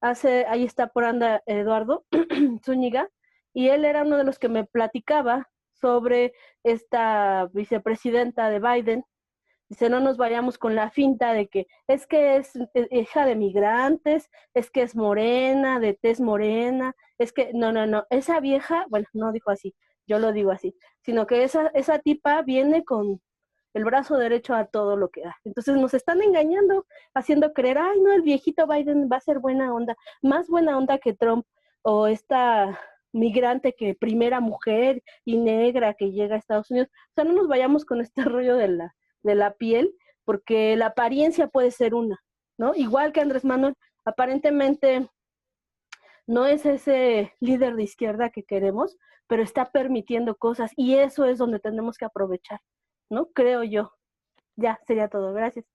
Ahí está por anda Eduardo Zúñiga, y él era uno de los que me platicaba sobre esta vicepresidenta de Biden. Dice, no nos vayamos con la finta de que es hija de migrantes, es que es morena, de tez morena, es que, no, esa vieja, bueno, no dijo así, yo lo digo así, sino que esa tipa viene con el brazo derecho a todo lo que da. Entonces nos están engañando, haciendo creer, ay no, el viejito Biden va a ser buena onda, más buena onda que Trump, o esta migrante que primera mujer y negra que llega a Estados Unidos. O sea, no nos vayamos con este rollo de la piel, porque la apariencia puede ser una, ¿no? Igual que Andrés Manuel, aparentemente no es ese líder de izquierda que queremos, pero está permitiendo cosas y eso es donde tenemos que aprovechar, ¿no? Creo yo. Ya, sería todo. Gracias.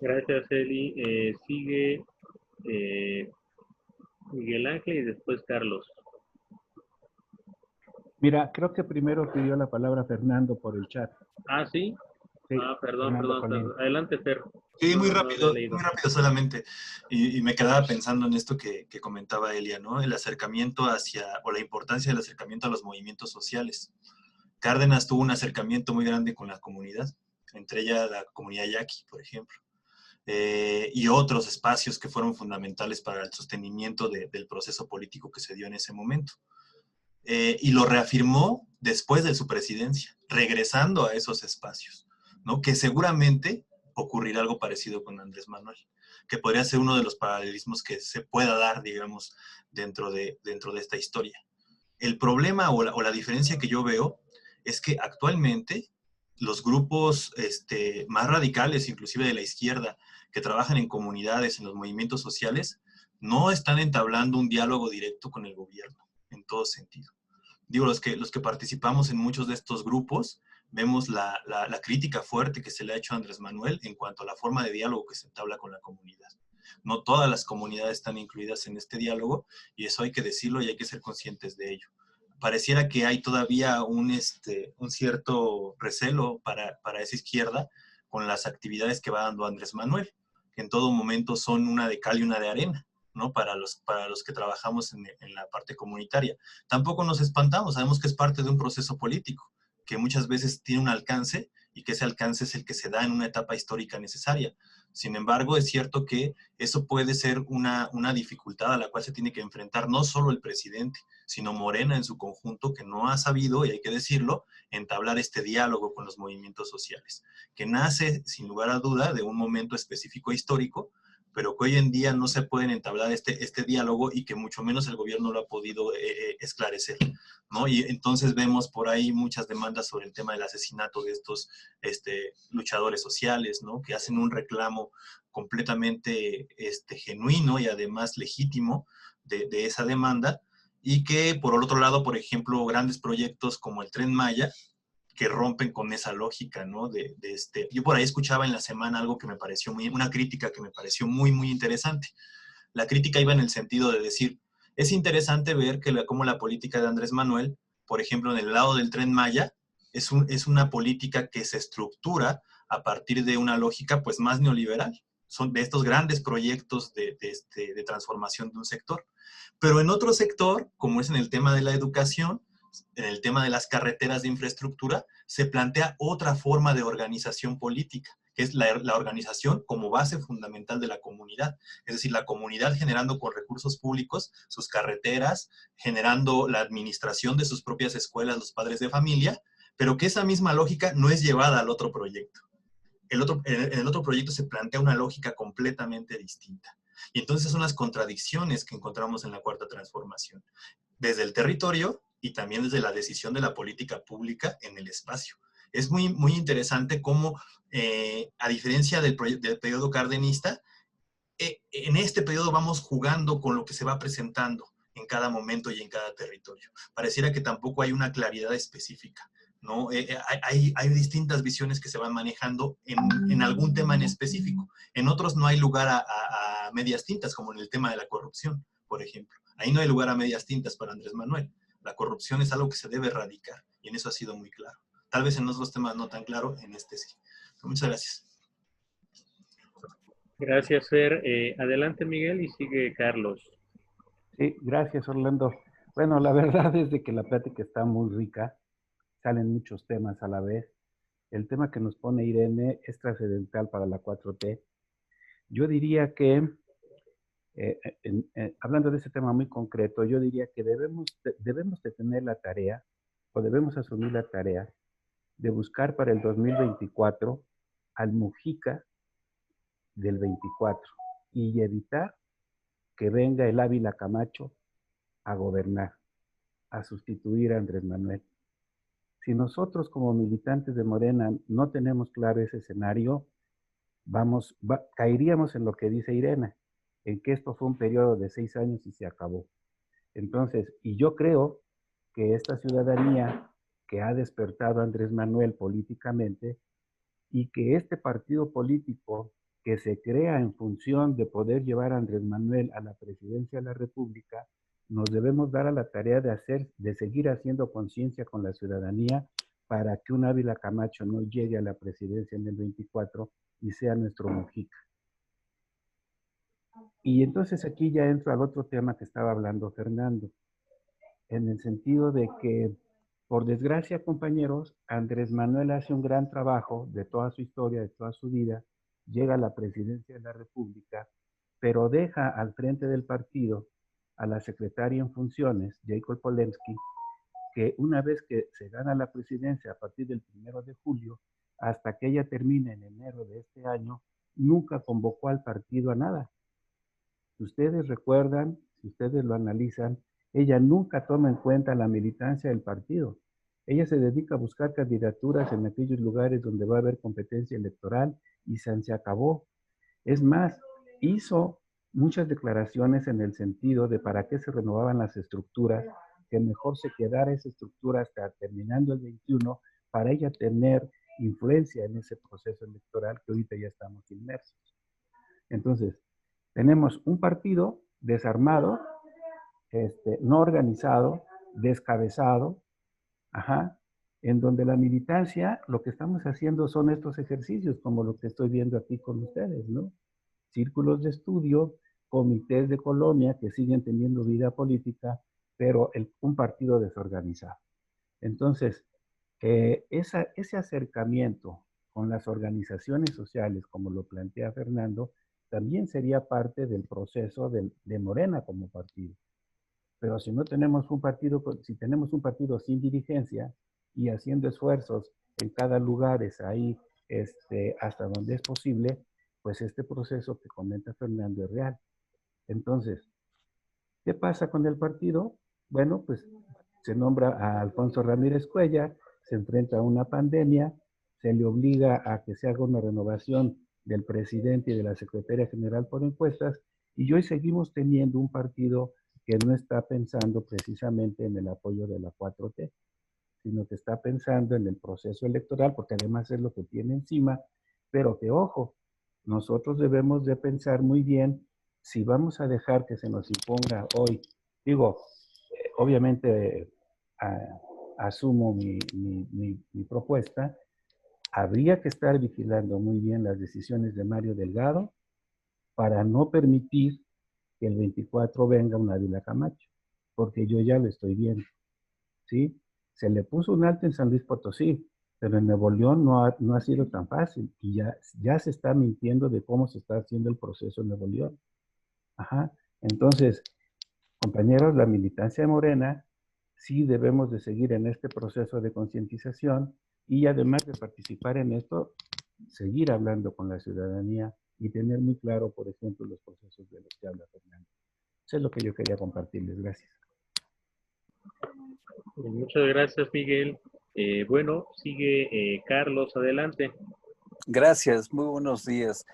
Gracias, Eli. Sigue Miguel Ángel y después Carlos. Mira, creo que primero pidió la palabra Fernando por el chat. Ah, ¿sí? Sí, Perdón. Colín. Adelante, Fer. Sí, No muy había leído. rápido solamente. Y me quedaba pensando en esto que comentaba Elia, ¿no? El acercamiento o la importancia del acercamiento a los movimientos sociales. Cárdenas tuvo un acercamiento muy grande con la comunidad, entre ellas la comunidad yaqui, por ejemplo, y otros espacios que fueron fundamentales para el sostenimiento del proceso político que se dio en ese momento. Y lo reafirmó después de su presidencia, regresando a esos espacios, ¿no? Que seguramente ocurrirá algo parecido con Andrés Manuel, que podría ser uno de los paralelismos que se pueda dar, digamos, dentro de esta historia. El problema o la diferencia que yo veo es que actualmente los grupos más radicales, inclusive de la izquierda, que trabajan en comunidades, en los movimientos sociales, no están entablando un diálogo directo con el gobierno, en todo sentido. Digo, los que participamos en muchos de estos grupos, vemos la crítica fuerte que se le ha hecho a Andrés Manuel en cuanto a la forma de diálogo que se entabla con la comunidad. No todas las comunidades están incluidas en este diálogo y eso hay que decirlo y hay que ser conscientes de ello. Pareciera que hay todavía un cierto recelo para esa izquierda con las actividades que va dando Andrés Manuel, que en todo momento son una de cal y una de arena, ¿no? Para los que trabajamos en la parte comunitaria. Tampoco nos espantamos, sabemos que es parte de un proceso político, que muchas veces tiene un alcance y que ese alcance es el que se da en una etapa histórica necesaria. Sin embargo, es cierto que eso puede ser una dificultad a la cual se tiene que enfrentar no solo el presidente, sino Morena en su conjunto, que no ha sabido, y hay que decirlo, entablar este diálogo con los movimientos sociales, que nace, sin lugar a duda, de un momento específico histórico, pero que hoy en día no se pueden entablar este diálogo y que mucho menos el gobierno lo ha podido esclarecer, ¿no? Y entonces vemos por ahí muchas demandas sobre el tema del asesinato de estos luchadores sociales, ¿no? Que hacen un reclamo completamente genuino y además legítimo de esa demanda, y que por el otro lado, por ejemplo, grandes proyectos como el Tren Maya, que rompen con esa lógica, ¿no? Yo por ahí escuchaba en la semana algo que me pareció una crítica que me pareció muy, muy interesante. La crítica iba en el sentido de decir, es interesante ver cómo la política de Andrés Manuel, por ejemplo, en el lado del Tren Maya, es una política que se estructura a partir de una lógica pues más neoliberal. Son de estos grandes proyectos de transformación de un sector. Pero en otro sector, como es en el tema de la educación, en el tema de las carreteras de infraestructura, se plantea otra forma de organización política, que es la organización como base fundamental de la comunidad. Es decir, la comunidad generando con recursos públicos sus carreteras, generando la administración de sus propias escuelas, los padres de familia, pero que esa misma lógica no es llevada al otro proyecto. En el otro proyecto se plantea una lógica completamente distinta. Y entonces son las contradicciones que encontramos en la Cuarta Transformación, desde el territorio y también desde la decisión de la política pública en el espacio. Es muy, muy interesante cómo, a diferencia del periodo cardenista, en este periodo vamos jugando con lo que se va presentando en cada momento y en cada territorio. Pareciera que tampoco hay una claridad específica, ¿no? Hay distintas visiones que se van manejando en algún tema en específico. En otros no hay lugar a medias tintas, como en el tema de la corrupción, por ejemplo. Ahí no hay lugar a medias tintas para Andrés Manuel. La corrupción es algo que se debe erradicar, y en eso ha sido muy claro. Tal vez en otros temas no tan claro, en este sí. Muchas gracias. Gracias, Fer. Adelante, Miguel, y sigue Carlos. Sí, gracias, Orlando. Bueno, la verdad es de que la plática está muy rica, salen muchos temas a la vez. El tema que nos pone Irene es trascendental para la 4T. Yo diría que hablando de ese tema muy concreto, yo diría que debemos de tener la tarea, o debemos asumir la tarea, de buscar para el 2024 al Mujica del 24 y evitar que venga el Ávila Camacho a gobernar, a sustituir a Andrés Manuel. Si nosotros como militantes de Morena no tenemos claro ese escenario, caeríamos en lo que dice Irene, en que esto fue un periodo de 6 años y se acabó. Entonces, y yo creo que esta ciudadanía que ha despertado a Andrés Manuel políticamente y que este partido político que se crea en función de poder llevar a Andrés Manuel a la presidencia de la República, nos debemos dar a la tarea de seguir haciendo conciencia con la ciudadanía para que un Ávila Camacho no llegue a la presidencia en el 24 y sea nuestro Mujica. Y entonces aquí ya entro al otro tema que estaba hablando Fernando, en el sentido de que, por desgracia, compañeros, Andrés Manuel hace un gran trabajo de toda su historia, de toda su vida, llega a la presidencia de la República, pero deja al frente del partido a la secretaria en funciones, Jacob Polensky, que una vez que se gana la presidencia a partir del 1 de julio, hasta que ella termine en enero de este año, nunca convocó al partido a nada. Si ustedes recuerdan, si ustedes lo analizan, ella nunca toma en cuenta la militancia del partido. Ella se dedica a buscar candidaturas en aquellos lugares donde va a haber competencia electoral y se acabó. Es más, hizo muchas declaraciones en el sentido de para qué se renovaban las estructuras, que mejor se quedara esa estructura hasta terminando el 21 para ella tener influencia en ese proceso electoral que ahorita ya estamos inmersos. Entonces, tenemos un partido desarmado, no organizado, descabezado, en donde la militancia, lo que estamos haciendo son estos ejercicios, como lo que estoy viendo aquí con ustedes, ¿no? Círculos de estudio, comités de colonia que siguen teniendo vida política, pero un partido desorganizado. Entonces, ese acercamiento con las organizaciones sociales, como lo plantea Fernando, también sería parte del proceso de Morena como partido. Pero si no tenemos un partido, si tenemos un partido sin dirigencia y haciendo esfuerzos en cada lugar ahí hasta donde es posible, pues este proceso que comenta Fernando es real. Entonces, ¿qué pasa con el partido? Bueno, pues se nombra a Alfonso Ramírez Cuellar, se enfrenta a una pandemia, se le obliga a que se haga una renovación del presidente y de la secretaria general por encuestas, y hoy seguimos teniendo un partido que no está pensando precisamente en el apoyo de la 4T, sino que está pensando en el proceso electoral, porque además es lo que tiene encima, pero que, ojo, nosotros debemos de pensar muy bien si vamos a dejar que se nos imponga hoy. Digo, obviamente asumo mi propuesta, habría que estar vigilando muy bien las decisiones de Mario Delgado para no permitir que el 24 venga un Ávila Camacho, porque yo ya lo estoy viendo, ¿sí? Se le puso un alto en San Luis Potosí, pero en Nuevo León no ha sido tan fácil y ya se está mintiendo de cómo se está haciendo el proceso en Nuevo León. Entonces, compañeros, la militancia de Morena sí debemos de seguir en este proceso de concientización y además de participar en esto, seguir hablando con la ciudadanía y tener muy claro, por ejemplo, los procesos de los que habla Fernando. Eso es lo que yo quería compartirles. Gracias. Muchas gracias, Miguel. Bueno, sigue Carlos, adelante. Gracias, muy buenos días.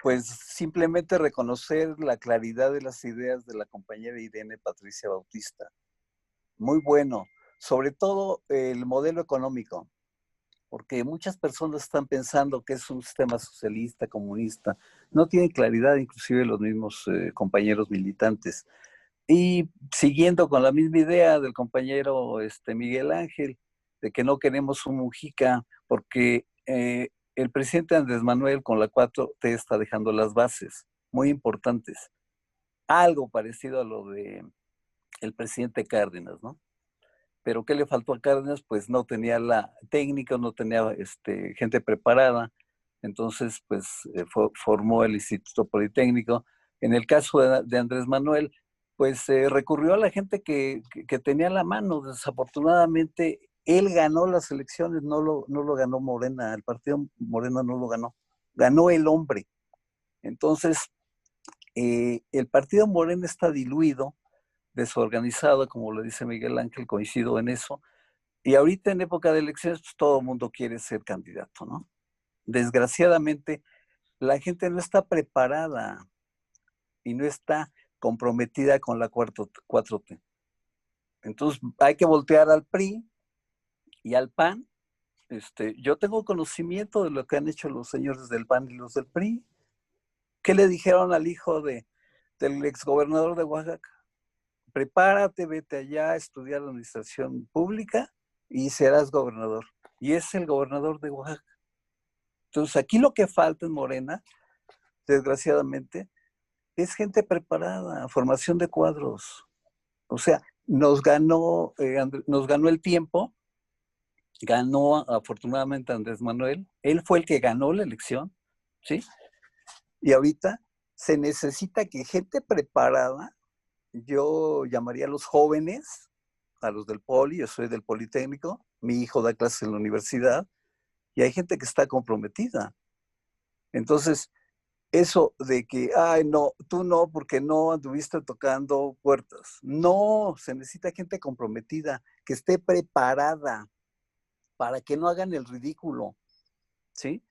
Pues simplemente reconocer la claridad de las ideas de la compañera Irene Patricia Bautista. Muy bueno, sobre todo el modelo económico, porque muchas personas están pensando que es un sistema socialista, comunista. No tienen claridad, inclusive los mismos compañeros militantes. Y siguiendo con la misma idea del compañero Miguel Ángel, de que no queremos un Mujica, porque el presidente Andrés Manuel con la 4T está dejando las bases muy importantes. Algo parecido a lo de el presidente Cárdenas, ¿no? Pero ¿qué le faltó a Cárdenas? Pues no tenía la técnica, no tenía gente preparada. Entonces, pues formó el Instituto Politécnico, En el caso de Andrés Manuel, pues recurrió a la gente que tenía la mano. Desafortunadamente, él ganó las elecciones, no lo ganó Morena, el partido Morena no lo ganó, ganó el hombre. Entonces, el partido Morena está diluido, desorganizado, como le dice Miguel Ángel, coincido en eso, y ahorita en época de elecciones, pues todo el mundo quiere ser candidato, ¿no? Desgraciadamente, la gente no está preparada y no está comprometida con la 4T. Entonces, hay que voltear al PRI y al PAN. Yo tengo conocimiento de lo que han hecho los señores del PAN y los del PRI. ¿Qué le dijeron al hijo del exgobernador de Oaxaca? Prepárate, vete allá a estudiar administración pública y serás gobernador. Y es el gobernador de Oaxaca. Entonces, aquí lo que falta en Morena, desgraciadamente, es gente preparada, formación de cuadros. O sea, nos ganó el tiempo, ganó afortunadamente Andrés Manuel, él fue el que ganó la elección, ¿sí? Y ahorita se necesita que gente preparada, yo llamaría a los jóvenes, a los del Poli, yo soy del Politécnico, mi hijo da clases en la universidad, y hay gente que está comprometida. Entonces, eso de que, ay, no, tú no, porque no anduviste tocando puertas. No, se necesita gente comprometida, que esté preparada para que no hagan el ridículo, ¿sí?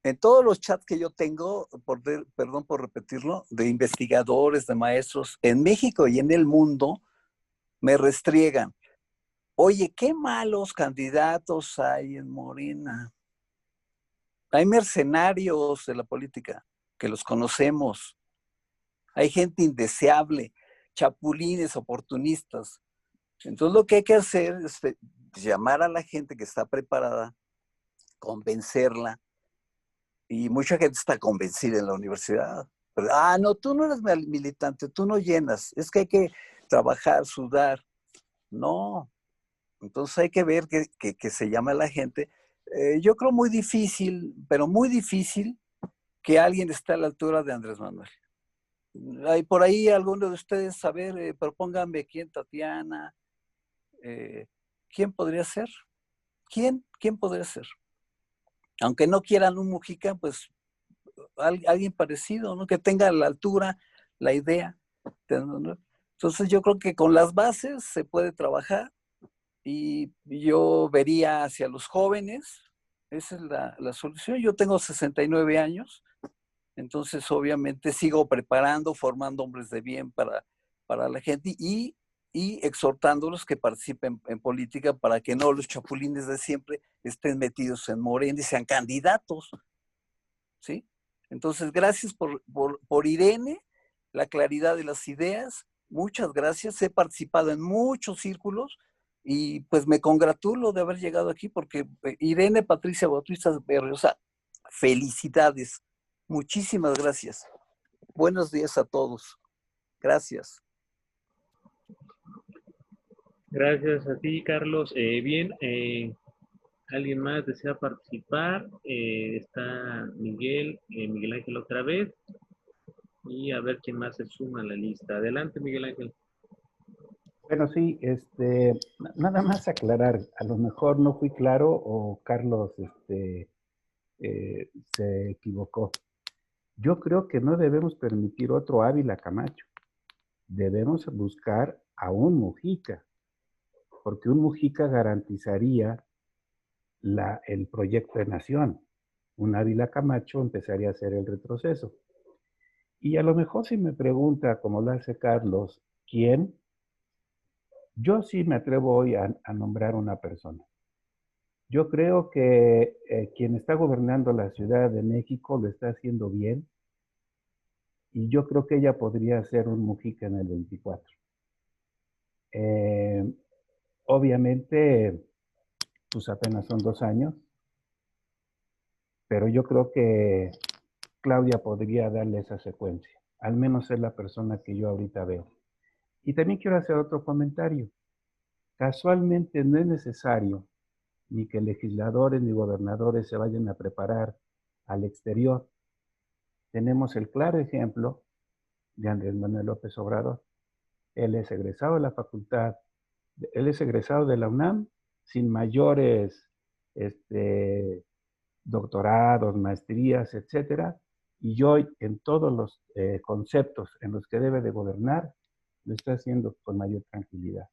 En todos los chats que yo tengo, perdón por repetirlo, de investigadores, de maestros, en México y en el mundo, me restriegan. Oye, qué malos candidatos hay en Morena. Hay mercenarios de la política, que los conocemos. Hay gente indeseable, chapulines, oportunistas. Entonces lo que hay que hacer es llamar a la gente que está preparada, convencerla, y mucha gente está convencida en la universidad. Pero, no, tú no eres militante, tú no llenas, es que hay que trabajar, sudar. No, entonces hay que ver que se llama a la gente. Yo creo muy difícil, pero muy difícil que alguien esté a la altura de Andrés Manuel. Hay por ahí alguno de ustedes, a ver, propónganme quién, Tatiana, ¿quién podría ser? ¿Quién podría ser? Aunque no quieran un Mujica, pues alguien parecido, ¿no? Que tenga la altura, la idea. Entonces yo creo que con las bases se puede trabajar y yo vería hacia los jóvenes, esa es la solución. Yo tengo 69 años, entonces obviamente sigo preparando, formando hombres de bien para la gente y exhortándolos que participen en política para que no los chapulines de siempre estén metidos en Morena y sean candidatos, ¿sí? Entonces, gracias por Irene, la claridad de las ideas, muchas gracias, he participado en muchos círculos y pues me congratulo de haber llegado aquí porque Irene Patricia Bautista Berriosa, felicidades, muchísimas gracias. Buenos días a todos. Gracias. Gracias a ti, Carlos. Bien, ¿alguien más desea participar? Está Miguel Ángel otra vez. Y a ver quién más se suma a la lista. Adelante, Miguel Ángel. Bueno, sí, nada más aclarar, a lo mejor no fui claro o Carlos se equivocó. Yo creo que no debemos permitir otro Ávila Camacho. Debemos buscar a un Mujica, porque un Mujica garantizaría el proyecto de nación. Un Ávila Camacho empezaría a hacer el retroceso. Y a lo mejor si me pregunta, como lo hace Carlos, ¿quién? Yo sí me atrevo hoy a nombrar una persona. Yo creo que quien está gobernando la Ciudad de México lo está haciendo bien y yo creo que ella podría ser un Mujica en el 24. Obviamente, pues apenas son 2 años, pero yo creo que Claudia podría darle esa secuencia. Al menos es la persona que yo ahorita veo. Y también quiero hacer otro comentario. Casualmente no es necesario ni que legisladores ni gobernadores se vayan a preparar al exterior. tenemos el claro ejemplo de Andrés Manuel López Obrador. Él es egresado de la facultad, él es egresado de la UNAM sin mayores doctorados, maestrías, etcétera, y hoy en todos los conceptos en los que debe de gobernar, lo está haciendo con mayor tranquilidad.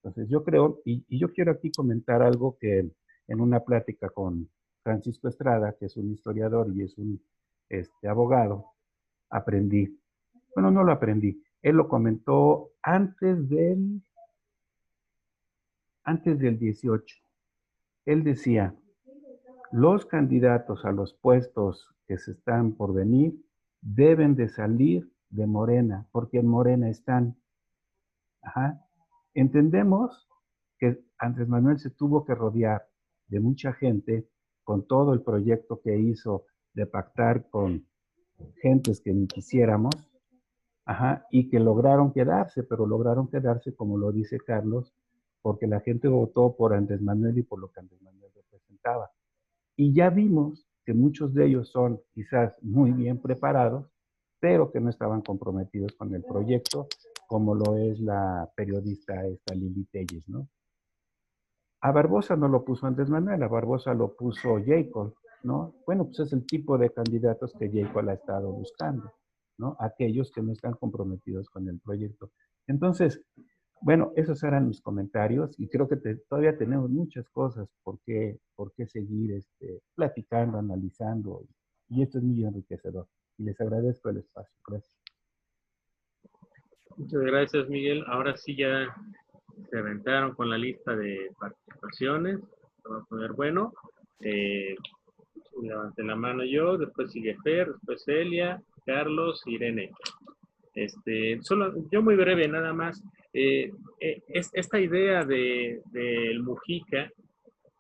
Entonces yo creo, y yo quiero aquí comentar algo que en una plática con Francisco Estrada, que es un historiador y es un abogado, aprendí. Bueno, no lo aprendí, él lo comentó antes del 18. Él decía, los candidatos a los puestos que se están por venir deben de salir de Morena, porque en Morena están. Ajá. Entendemos que Andrés Manuel se tuvo que rodear de mucha gente con todo el proyecto que hizo de pactar con gentes que ni quisiéramos, ajá, y que lograron quedarse, pero lograron quedarse, como lo dice Carlos, porque la gente votó por Andrés Manuel y por lo que Andrés Manuel representaba. Y ya vimos que muchos de ellos son quizás muy bien preparados, pero que no estaban comprometidos con el proyecto, como lo es la periodista esta Lili Telles, ¿no? A Barbosa no lo puso Andrés Manuel, a Barbosa lo puso Jacob, ¿no? Bueno, pues es el tipo de candidatos que Jacob ha estado buscando, ¿no? Aquellos que no están comprometidos con el proyecto. Entonces, bueno, esos eran mis comentarios y creo que todavía tenemos muchas cosas por qué seguir platicando, analizando, y esto es muy enriquecedor. Y les agradezco el espacio. Gracias. Muchas gracias, Miguel. Ahora sí ya se aventaron con la lista de participaciones. Vamos a poner bueno. Levanté la mano yo, después sigue Fer, después Celia, Carlos, Irene. Solo, yo muy breve nada más. Esta idea del Mujica,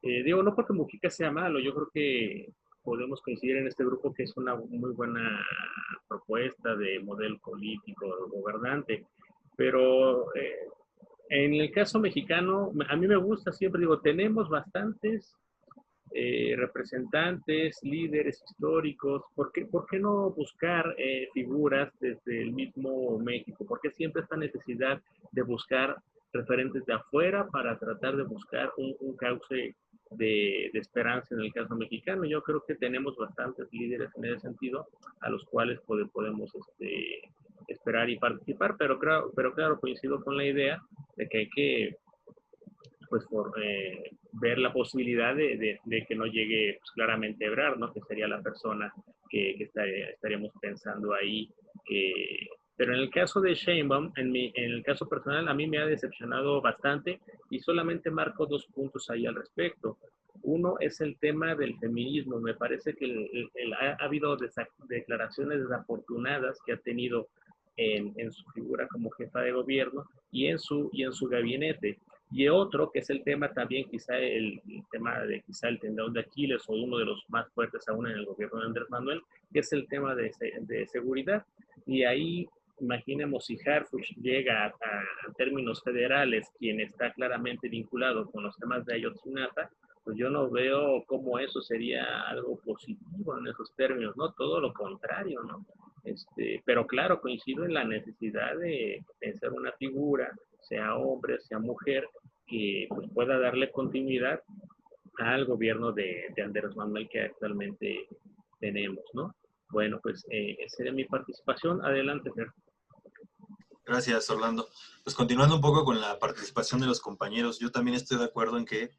digo, no porque Mujica sea malo, yo creo que podemos coincidir en este grupo que es una muy buena propuesta de modelo político, gobernante, pero en el caso mexicano, a mí me gusta, siempre digo, tenemos bastantes representantes, líderes históricos. ¿Por qué no buscar figuras desde el mismo México? ¿Por qué siempre esta necesidad de buscar referentes de afuera para tratar de buscar un cauce de esperanza en el caso mexicano? Yo creo que tenemos bastantes líderes en ese sentido a los cuales podemos esperar y participar, pero claro, coincido con la idea de que hay que pues ver la posibilidad de que no llegue pues, claramente Ebrard, ¿no? Que sería la persona que estaríamos pensando ahí. Pero en el caso de Sheinbaum, en el caso personal, a mí me ha decepcionado bastante y solamente marco 2 puntos ahí al respecto. Uno es el tema del feminismo. Me parece que ha habido declaraciones desafortunadas que ha tenido en su figura como jefa de gobierno y en su gabinete. Y otro, que es el tema también, quizá el tema de quizá el tendón de Aquiles o uno de los más fuertes aún en el gobierno de Andrés Manuel, que es el tema de seguridad. Y ahí, imaginemos si Harfuch llega a términos federales, quien está claramente vinculado con los temas de Ayotzinapa, pues yo no veo cómo eso sería algo positivo en esos términos, ¿no? Todo lo contrario, ¿no? Pero claro, coincido en la necesidad de ser una figura, sea hombre, sea mujer, que pues, pueda darle continuidad al gobierno de Andrés Manuel que actualmente tenemos, ¿no? Bueno, pues esa sería mi participación. Adelante, Fer. Gracias, Orlando. Pues continuando un poco con la participación de los compañeros, yo también estoy de acuerdo en que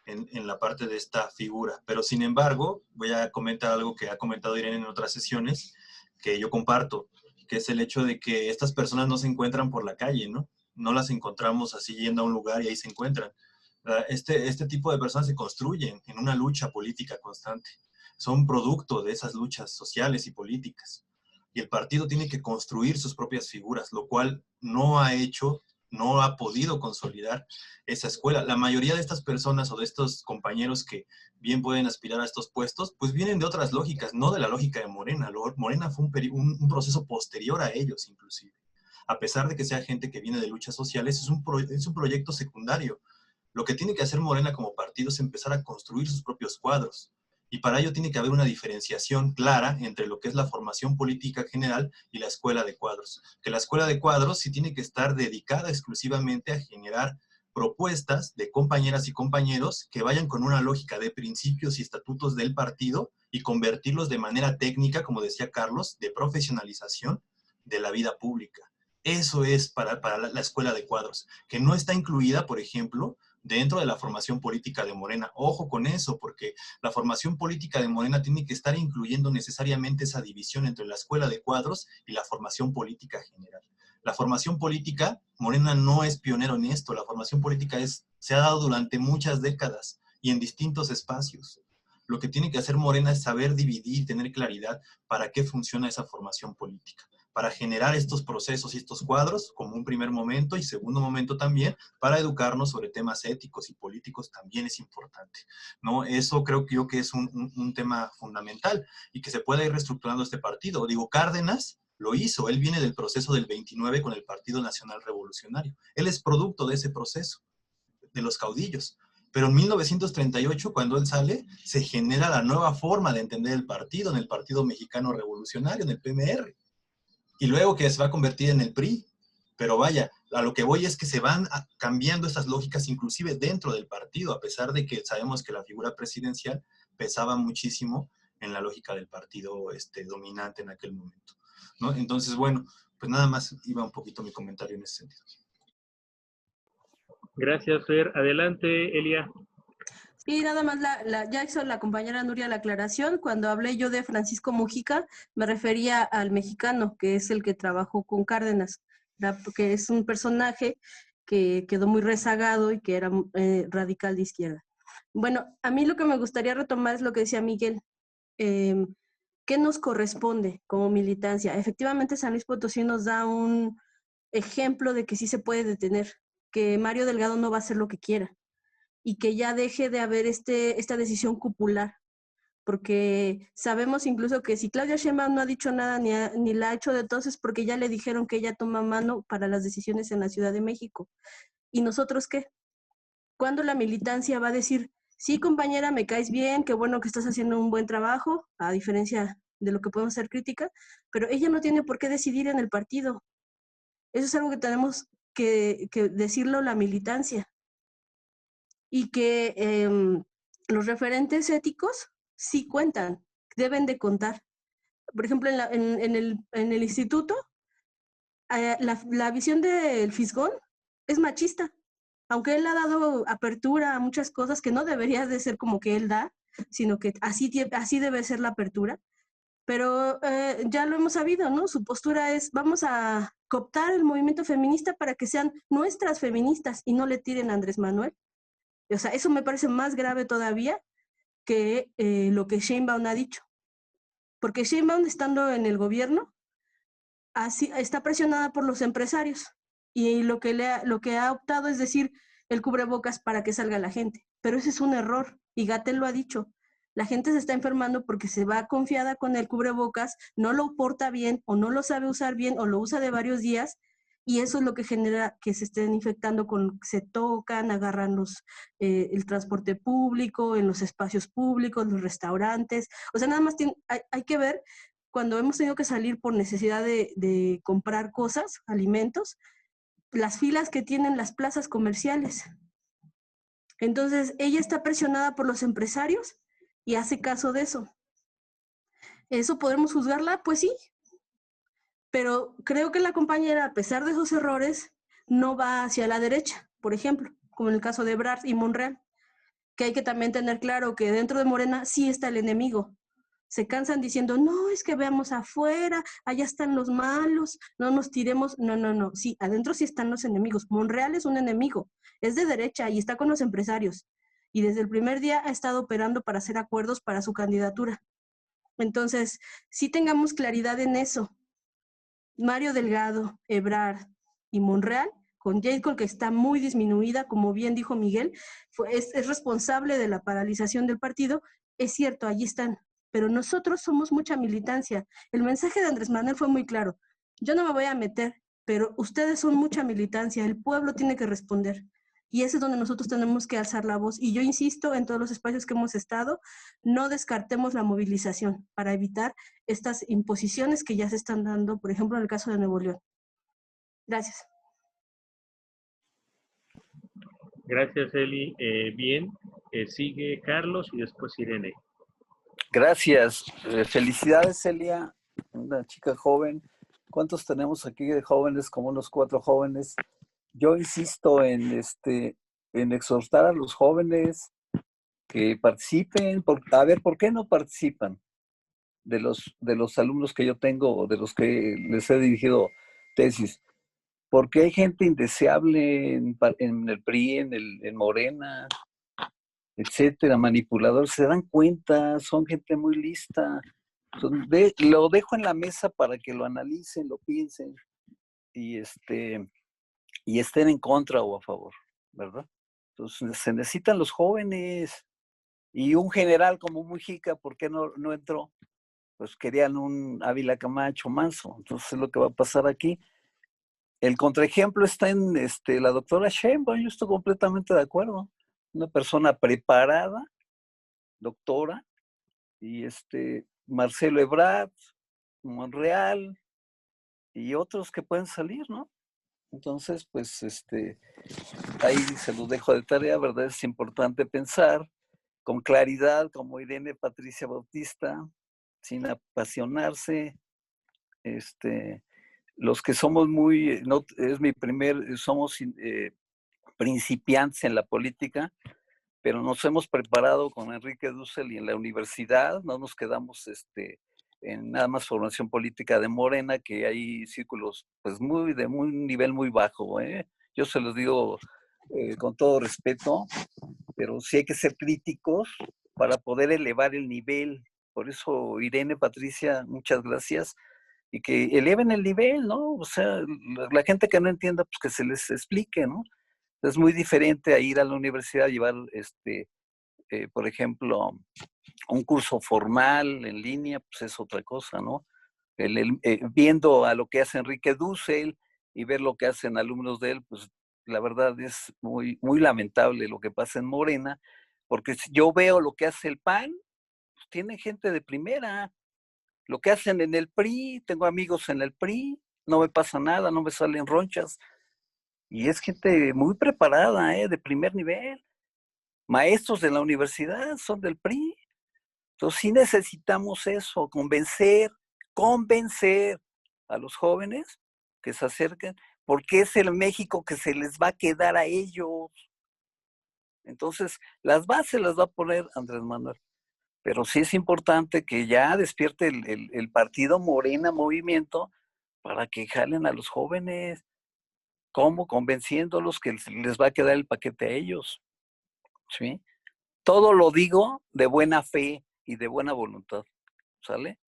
en la parte de esta figura, pero sin embargo, voy a comentar algo que ha comentado Irene en otras sesiones, que yo comparto, que es el hecho de que estas personas no se encuentran por la calle, ¿no? No las encontramos así yendo a un lugar y ahí se encuentran. Este tipo de personas se construyen en una lucha política constante. Son producto de esas luchas sociales y políticas. Y el partido tiene que construir sus propias figuras, lo cual no ha podido consolidar esa escuela. La mayoría de estas personas o de estos compañeros que bien pueden aspirar a estos puestos, pues vienen de otras lógicas, no de la lógica de Morena. Morena fue un proceso posterior a ellos, inclusive. A pesar de que sea gente que viene de luchas sociales, es un proyecto secundario. Lo que tiene que hacer Morena como partido es empezar a construir sus propios cuadros. Y para ello tiene que haber una diferenciación clara entre lo que es la formación política general y la escuela de cuadros. Que la escuela de cuadros sí tiene que estar dedicada exclusivamente a generar propuestas de compañeras y compañeros que vayan con una lógica de principios y estatutos del partido y convertirlos de manera técnica, como decía Carlos, de profesionalización de la vida pública. Eso es para la escuela de cuadros, que no está incluida, por ejemplo, dentro de la formación política de Morena. Ojo con eso, porque la formación política de Morena tiene que estar incluyendo necesariamente esa división entre la escuela de cuadros y la formación política general. La formación política, Morena no es pionero en esto, la formación política se ha dado durante muchas décadas y en distintos espacios. Lo que tiene que hacer Morena es saber dividir, tener claridad para qué funciona esa formación política, para generar estos procesos y estos cuadros como un primer momento, y segundo momento también para educarnos sobre temas éticos y políticos también es importante, ¿no? Eso creo que es un tema fundamental y que se puede ir reestructurando este partido. Digo, Cárdenas lo hizo, él viene del proceso del 29 con el Partido Nacional Revolucionario. Él es producto de ese proceso, de los caudillos. Pero en 1938, cuando él sale, se genera la nueva forma de entender el partido, en el Partido Mexicano Revolucionario, en el PMR. Y luego que se va a convertir en el PRI. Pero vaya, a lo que voy es que se van cambiando estas lógicas inclusive dentro del partido, a pesar de que sabemos que la figura presidencial pesaba muchísimo en la lógica del partido dominante en aquel momento, ¿no? Entonces, bueno, pues nada más iba un poquito mi comentario en ese sentido. Gracias, Fer. Adelante, Elia. Sí, nada más ya hizo la compañera Nuria la aclaración. Cuando hablé yo de Francisco Mujica, me refería al mexicano, que es el que trabajó con Cárdenas, que es un personaje que quedó muy rezagado y que era radical de izquierda. Bueno, a mí lo que me gustaría retomar es lo que decía Miguel. ¿Qué nos corresponde como militancia? Efectivamente, San Luis Potosí nos da un ejemplo de que sí se puede detener, que Mario Delgado no va a hacer lo que quiera, y que ya deje de haber esta decisión cupular, porque sabemos incluso que si Claudia Sheinbaum no ha dicho nada ni la ha hecho de tos, es porque ya le dijeron que ella toma mano para las decisiones en la Ciudad de México. ¿Y nosotros qué? ¿Cuándo la militancia va a decir, sí, compañera, me caes bien, qué bueno que estás haciendo un buen trabajo, a diferencia de lo que podemos hacer crítica, pero ella no tiene por qué decidir en el partido? Eso es algo que tenemos que decirlo la militancia. Y que los referentes éticos sí cuentan, deben de contar. Por ejemplo, en el instituto, la visión del Fisgón es machista, aunque él ha dado apertura a muchas cosas que no debería de ser como que él da, sino que así debe ser la apertura. Pero ya lo hemos sabido, ¿no? Su postura es, vamos a cooptar el movimiento feminista para que sean nuestras feministas y no le tiren a Andrés Manuel. O sea, eso me parece más grave todavía que lo que Sheinbaum ha dicho. Porque Sheinbaum, estando en el gobierno, está presionada por los empresarios. Y lo que ha optado es decir, el cubrebocas para que salga la gente. Pero ese es un error. Y Gatell lo ha dicho. La gente se está enfermando porque se va confiada con el cubrebocas, no lo porta bien, o no lo sabe usar bien, o lo usa de varios días, y eso es lo que genera que se estén infectando se tocan, agarran el transporte público, en los espacios públicos, los restaurantes. O sea, nada más hay que ver, cuando hemos tenido que salir por necesidad de comprar cosas, alimentos, las filas que tienen las plazas comerciales. Entonces, ella está presionada por los empresarios y hace caso de eso. ¿Eso podemos juzgarla? Pues sí. Pero creo que la compañera, a pesar de esos errores, no va hacia la derecha, por ejemplo, como en el caso de Ebrard y Monreal, que hay que también tener claro que dentro de Morena sí está el enemigo. Se cansan diciendo, no, es que veamos afuera, allá están los malos, no nos tiremos. No, sí, adentro sí están los enemigos. Monreal es un enemigo, es de derecha y está con los empresarios. Y desde el primer día ha estado operando para hacer acuerdos para su candidatura. Entonces, sí tengamos claridad en eso. Mario Delgado, Ebrard y Monreal, con Jacob, que está muy disminuida, como bien dijo Miguel, es responsable de la paralización del partido. Es cierto, allí están, pero nosotros somos mucha militancia. El mensaje de Andrés Manuel fue muy claro. Yo no me voy a meter, pero ustedes son mucha militancia, el pueblo tiene que responder. Y ese es donde nosotros tenemos que alzar la voz. Y yo insisto, en todos los espacios que hemos estado, no descartemos la movilización para evitar estas imposiciones que ya se están dando, por ejemplo, en el caso de Nuevo León. Gracias. Gracias, Eli. Bien, sigue Carlos y después Irene. Gracias. Felicidades, Elia, una chica joven. ¿Cuántos tenemos aquí de jóvenes? Como unos 4 jóvenes. Yo insisto en exhortar a los jóvenes que participen. A ver, ¿por qué no participan? De los alumnos que yo tengo o de los que les he dirigido tesis. Porque hay gente indeseable en el PRI, en Morena, etcétera, manipuladores. Se dan cuenta, son gente muy lista. Lo dejo en la mesa para que lo analicen, lo piensen y estén en contra o a favor, ¿verdad? Entonces se necesitan los jóvenes y un general como Mujica, ¿por qué no entró? Pues querían un Ávila Camacho Manso. Entonces es lo que va a pasar aquí. El contraejemplo está en la doctora Sheinbaum, yo estoy completamente de acuerdo. Una persona preparada, doctora, y Marcelo Ebrard, Monreal y otros que pueden salir, ¿no? Entonces, pues, ahí se los dejo de tarea, ¿verdad? Es importante pensar con claridad, como Irene Patricia Bautista, sin apasionarse, los que somos somos principiantes en la política, pero nos hemos preparado con Enrique Dussel y en la universidad, no nos quedamos en nada más formación política de Morena, que hay círculos pues de un nivel muy bajo, ¿eh? Yo se los digo con todo respeto, pero sí hay que ser críticos para poder elevar el nivel. Por eso, Irene, Patricia, muchas gracias. Y que eleven el nivel, ¿no? O sea, la gente que no entienda, pues que se les explique, ¿no? Es muy diferente a ir a la universidad a llevar, por ejemplo, un curso formal en línea, pues es otra cosa, ¿no? Viendo a lo que hace Enrique Dussel y ver lo que hacen alumnos de él, pues la verdad es muy, muy lamentable lo que pasa en Morena, porque si yo veo lo que hace el PAN, pues tienen gente de primera. Lo que hacen en el PRI, tengo amigos en el PRI, no me pasa nada, no me salen ronchas. Y es gente muy preparada, de primer nivel. Maestros de la universidad son del PRI. Entonces sí necesitamos eso, convencer a los jóvenes que se acerquen, porque es el México que se les va a quedar a ellos. Entonces, las bases las va a poner Andrés Manuel. Pero sí es importante que ya despierte el partido Morena Movimiento para que jalen a los jóvenes. ¿Cómo? Convenciéndolos que les va a quedar el paquete a ellos. ¿Sí? Todo lo digo de buena fe y de buena voluntad. ¿Sale?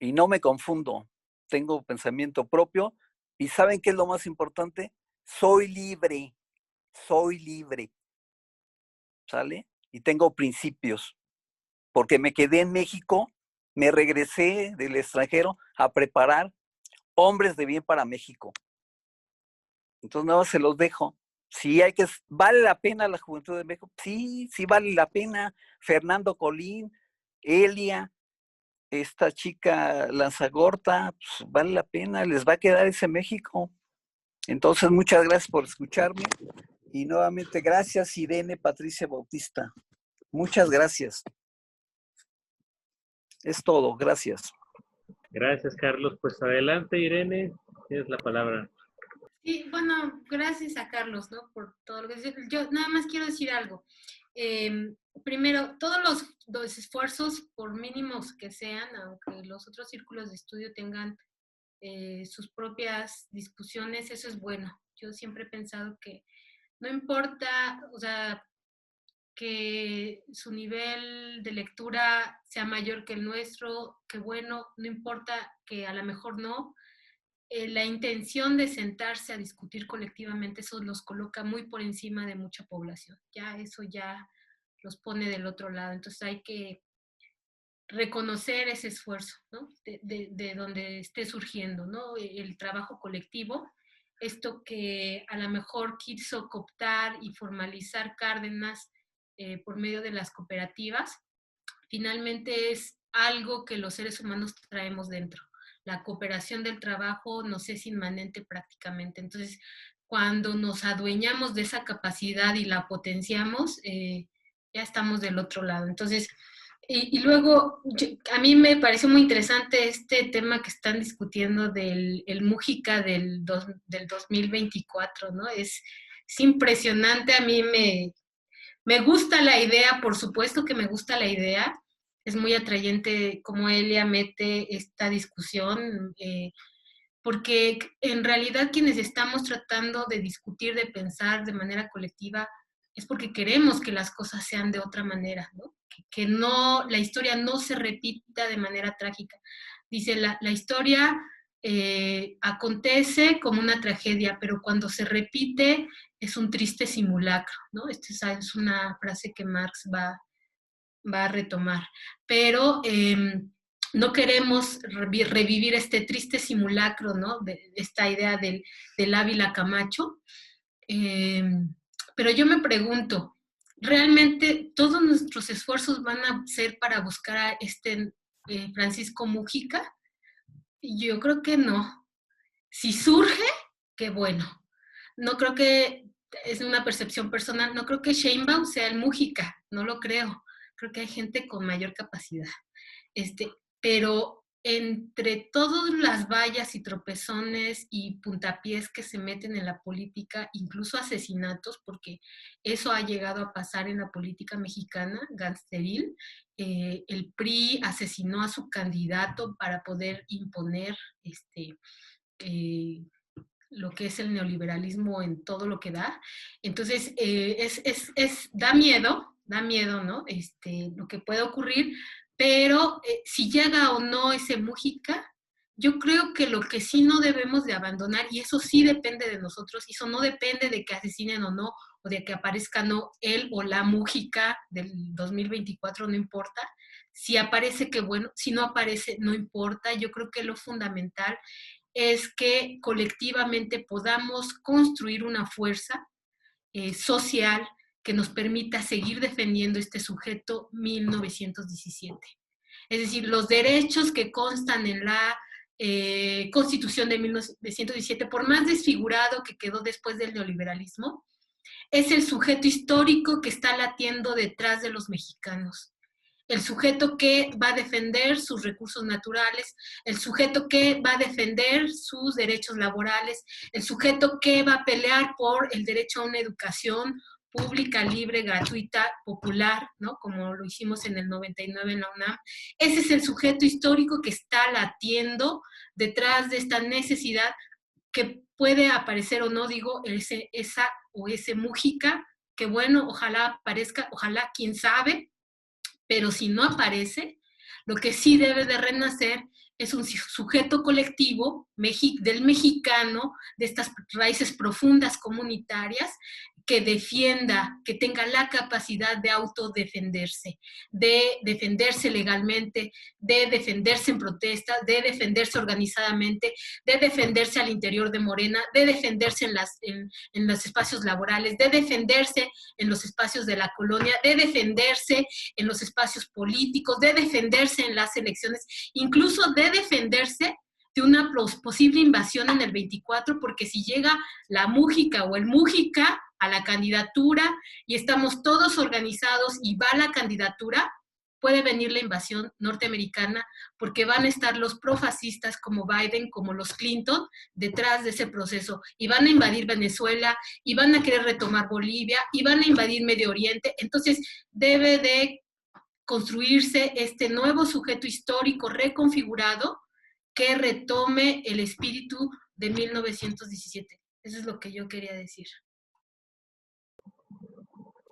Y no me confundo. Tengo pensamiento propio. ¿Y saben qué es lo más importante? Soy libre. Soy libre. ¿Sale? Y tengo principios. Porque me quedé en México, me regresé del extranjero a preparar hombres de bien para México. Entonces, nada más se los dejo. Sí, ¿vale la pena la juventud de México? Sí, sí vale la pena. Fernando Colín, Elia, esta chica Lanzagorta, pues vale la pena, les va a quedar ese México. Entonces, muchas gracias por escucharme. Y nuevamente, gracias, Irene Patricia Bautista. Muchas gracias. Es todo, gracias. Gracias, Carlos. Pues adelante, Irene, tienes la palabra. Sí, bueno, gracias a Carlos, ¿no? Por todo lo que dice. Yo nada más quiero decir algo. Primero, todos los esfuerzos, por mínimos que sean, aunque los otros círculos de estudio tengan sus propias discusiones, eso es bueno. Yo siempre he pensado que no importa, o sea, que su nivel de lectura sea mayor que el nuestro, que bueno, no importa que a lo mejor no, la intención de sentarse a discutir colectivamente, eso los coloca muy por encima de mucha población. Ya eso ya los pone del otro lado. Entonces hay que reconocer ese esfuerzo, ¿no? De donde esté surgiendo, ¿no? El trabajo colectivo. esto que a lo mejor quiso cooptar y formalizar Cárdenas por medio de las cooperativas, finalmente es algo que los seres humanos traemos dentro. La cooperación del trabajo nos es inmanente prácticamente. Entonces, cuando nos adueñamos de esa capacidad y la potenciamos, ya estamos del otro lado. Entonces, y luego, a mí me pareció muy interesante este tema que están discutiendo del el Mújica del 2024, ¿no? Es impresionante, a mí me gusta la idea, por supuesto que me gusta la idea, es muy atrayente cómo Elia mete esta discusión, porque en realidad quienes estamos tratando de discutir, de pensar de manera colectiva, es porque queremos que las cosas sean de otra manera, ¿no? Que no, la historia no se repita de manera trágica. Dice, la historia acontece como una tragedia, pero cuando se repite es un triste simulacro, ¿no? Esta es una frase que Marx va a retomar. Pero no queremos revivir este triste simulacro, ¿no? De esta idea del Ávila Camacho. Pero yo me pregunto, ¿realmente todos nuestros esfuerzos van a ser para buscar a este Francisco Mújica? Yo creo que no. Si surge, qué bueno. No creo que, es una percepción personal, no creo que Sheinbaum sea el Mújica, no lo creo. Creo que hay gente con mayor capacidad. Pero entre todas las vallas y tropezones y puntapiés que se meten en la política, incluso asesinatos, porque eso ha llegado a pasar en la política mexicana, gangsteril, el PRI asesinó a su candidato para poder imponer lo que es el neoliberalismo en todo lo que da. Entonces, da miedo, ¿no? Lo que puede ocurrir, pero si llega o no ese Mújica, yo creo que lo que sí no debemos de abandonar, y eso sí depende de nosotros, y eso no depende de que asesinen o no, o de que aparezca no él o la Mújica del 2024, no importa. Si aparece, qué bueno, si no aparece, no importa. Yo creo que lo fundamental es que colectivamente podamos construir una fuerza social que nos permita seguir defendiendo este sujeto 1917. Es decir, los derechos que constan en la Constitución de 1917, por más desfigurado que quedó después del neoliberalismo, es el sujeto histórico que está latiendo detrás de los mexicanos. El sujeto que va a defender sus recursos naturales, el sujeto que va a defender sus derechos laborales, el sujeto que va a pelear por el derecho a una educación pública, libre, gratuita, popular, ¿no? Como lo hicimos en el 99 en la UNAM. Ese es el sujeto histórico que está latiendo detrás de esta necesidad que puede aparecer o no, digo, ese Mújica, que bueno, ojalá aparezca, ojalá, quién sabe, pero si no aparece, lo que sí debe de renacer es un sujeto colectivo del mexicano, de estas raíces profundas comunitarias, que defienda, que tenga la capacidad de autodefenderse, de defenderse legalmente, de defenderse en protesta, de defenderse organizadamente, de defenderse al interior de Morena, de defenderse en los espacios laborales, de defenderse en los espacios de la colonia, de defenderse en los espacios políticos, de defenderse en las elecciones, incluso de defenderse de una posible invasión en el 24, porque si llega la Mújica o el Mújica a la candidatura y estamos todos organizados y va la candidatura, puede venir la invasión norteamericana, porque van a estar los profascistas como Biden, como los Clinton, detrás de ese proceso, y van a invadir Venezuela, y van a querer retomar Bolivia, y van a invadir Medio Oriente. Entonces debe de construirse este nuevo sujeto histórico reconfigurado que retome el espíritu de 1917. Eso es lo que yo quería decir.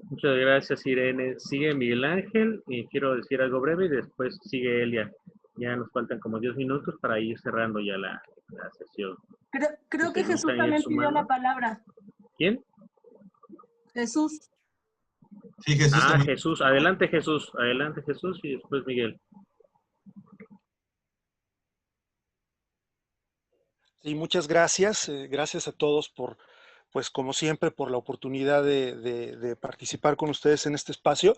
Muchas gracias, Irene. Sigue Miguel Ángel y quiero decir algo breve y después sigue Elia. Ya nos faltan como 10 minutos para ir cerrando ya la sesión. Creo que Jesús también pidió la palabra. ¿Quién? Jesús. Sí, Jesús también. Jesús. Adelante, Jesús. Adelante, Jesús, y después Miguel. Sí, muchas gracias. Gracias a todos por, pues como siempre, por la oportunidad de participar con ustedes en este espacio.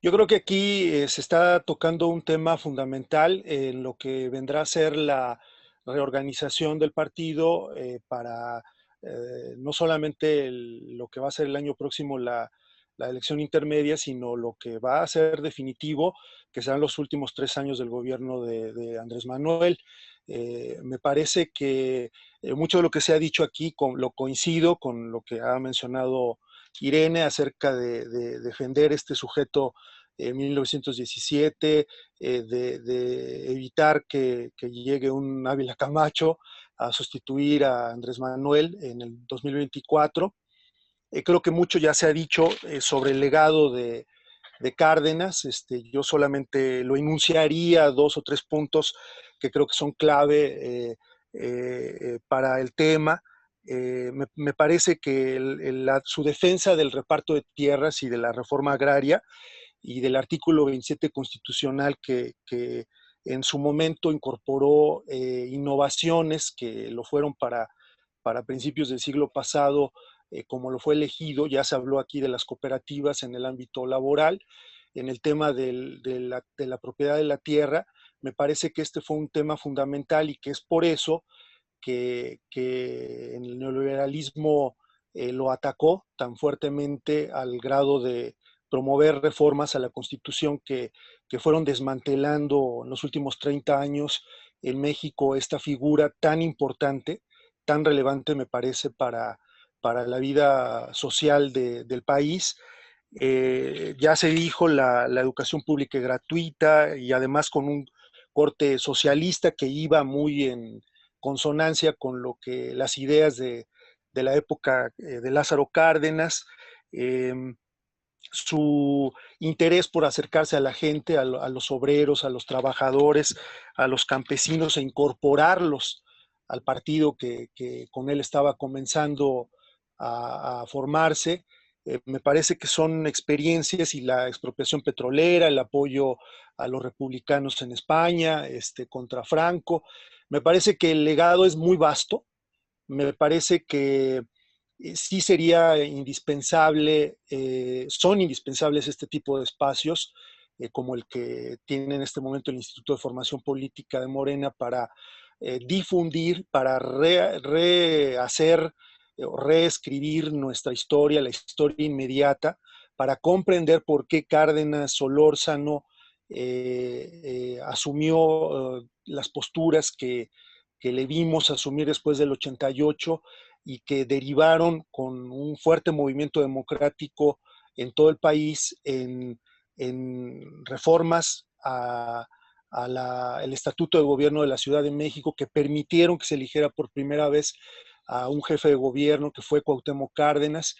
Yo creo que aquí se está tocando un tema fundamental en lo que vendrá a ser la reorganización del partido para no solamente lo que va a ser el año próximo la elección intermedia, sino lo que va a ser definitivo, que serán los últimos 3 años del gobierno de Andrés Manuel. Me parece que mucho de lo que se ha dicho aquí lo coincido con lo que ha mencionado Irene acerca de defender este sujeto en 1917, de evitar que llegue un Ávila Camacho a sustituir a Andrés Manuel en el 2024. Creo que mucho ya se ha dicho sobre el legado de Cárdenas. Yo solamente lo enunciaría 2 o 3 puntos que creo que son clave para el tema. Me parece que su defensa del reparto de tierras y de la reforma agraria y del artículo 27 constitucional que en su momento incorporó innovaciones que lo fueron para principios del siglo pasado, como lo fue elegido. Ya se habló aquí de las cooperativas en el ámbito laboral, en el tema de la propiedad de la tierra. Me parece que este fue un tema fundamental y que es por eso que el neoliberalismo lo atacó tan fuertemente al grado de promover reformas a la Constitución que fueron desmantelando en los últimos 30 años en México esta figura tan importante, tan relevante me parece para la vida social del país. Ya se dijo la educación pública gratuita y además con un corte socialista que iba muy en consonancia con lo que las ideas de la época de Lázaro Cárdenas. Eh, su interés por acercarse a la gente, a los obreros, a los trabajadores, a los campesinos e incorporarlos al partido que con él estaba comenzando a formarse. Me parece que son experiencias y la expropiación petrolera, el apoyo a los republicanos en España, contra Franco. Me parece que el legado es muy vasto. Me parece que sí sería indispensable, son indispensables este tipo de espacios, como el que tiene en este momento el Instituto de Formación Política de Morena para difundir, para rehacer o reescribir nuestra historia, la historia inmediata, para comprender por qué Cárdenas Solórzano asumió las posturas que le vimos asumir después del 88 y que derivaron con un fuerte movimiento democrático en todo el país en reformas el Estatuto de Gobierno de la Ciudad de México que permitieron que se eligiera por primera vez a un jefe de gobierno que fue Cuauhtémoc Cárdenas,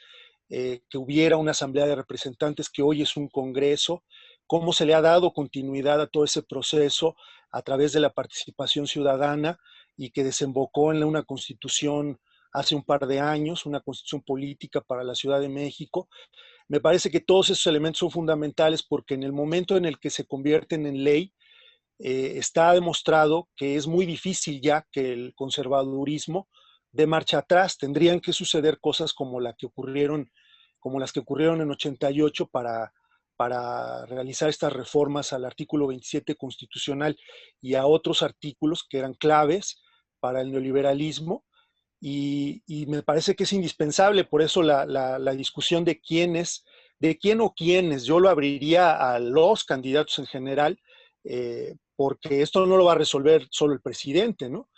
que hubiera una asamblea de representantes que hoy es un congreso, cómo se le ha dado continuidad a todo ese proceso a través de la participación ciudadana y que desembocó en una constitución hace un par de años, una constitución política para la Ciudad de México. Me parece que todos esos elementos son fundamentales porque en el momento en el que se convierten en ley, está demostrado que es muy difícil ya que el conservadurismo dé marcha atrás. Tendrían que suceder cosas como las que ocurrieron en 88 para realizar estas reformas al artículo 27 constitucional y a otros artículos que eran claves para el neoliberalismo. Y me parece que es indispensable, por eso la discusión de quién o quiénes, yo lo abriría a los candidatos en general, porque esto no lo va a resolver solo el presidente, ¿no?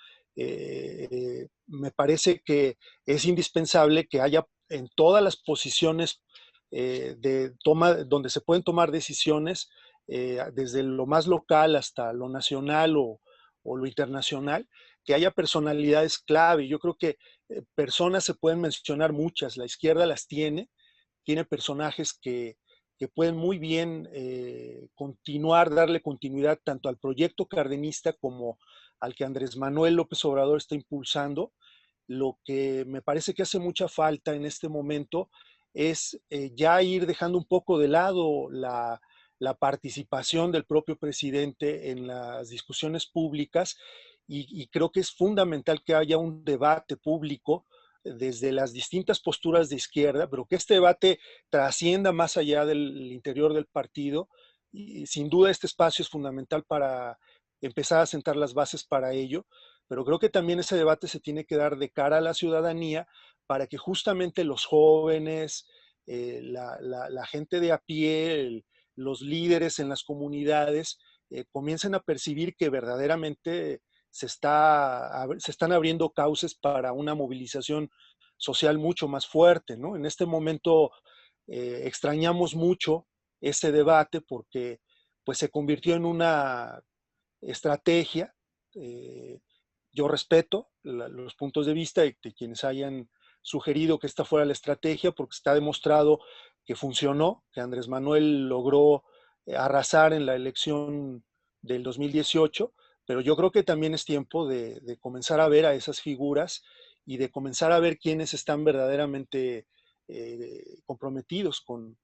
Me parece que es indispensable que haya en todas las posiciones donde se pueden tomar decisiones, desde lo más local hasta lo nacional o lo internacional, que haya personalidades clave. Yo creo que personas se pueden mencionar muchas, la izquierda las tiene personajes que pueden muy bien darle continuidad tanto al proyecto cardenista como al que Andrés Manuel López Obrador está impulsando. Lo que me parece que hace mucha falta en este momento es ya ir dejando un poco de lado la participación del propio presidente en las discusiones públicas y creo que es fundamental que haya un debate público desde las distintas posturas de izquierda, pero que este debate trascienda más allá del interior del partido. Y sin duda este espacio es fundamental para empezar a sentar las bases para ello, pero creo que también ese debate se tiene que dar de cara a la ciudadanía para que justamente los jóvenes, la gente de a pie, los líderes en las comunidades, comiencen a percibir que verdaderamente se están abriendo cauces para una movilización social mucho más fuerte, ¿no? En este momento extrañamos mucho ese debate porque pues se convirtió en una estrategia. Yo respeto los puntos de vista de quienes hayan sugerido que esta fuera la estrategia, porque está demostrado que funcionó, que Andrés Manuel logró arrasar en la elección del 2018, pero yo creo que también es tiempo de comenzar a ver a esas figuras y de comenzar a ver quiénes están verdaderamente comprometidos con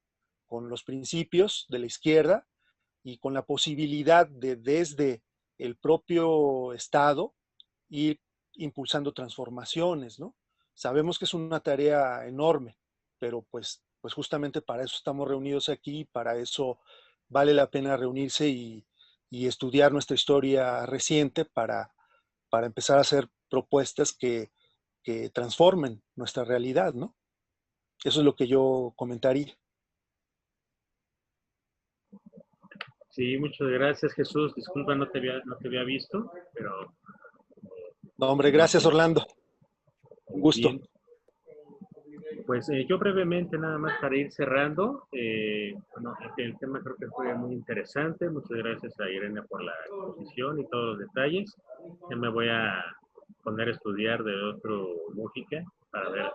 los principios de la izquierda y con la posibilidad de desde el propio Estado ir impulsando transformaciones, ¿no? Sabemos que es una tarea enorme, pero pues justamente para eso estamos reunidos aquí, para eso vale la pena reunirse y estudiar nuestra historia reciente para empezar a hacer propuestas que transformen nuestra realidad, ¿no? Eso es lo que yo comentaría. Sí, muchas gracias, Jesús. Disculpa, no te había visto, pero... No, hombre, gracias, Orlando. Un gusto. Bien. Pues yo brevemente, nada más para ir cerrando, bueno, el tema creo que fue muy interesante. Muchas gracias a Irene por la exposición y todos los detalles. Ya me voy a poner a estudiar de otro Mújica para ver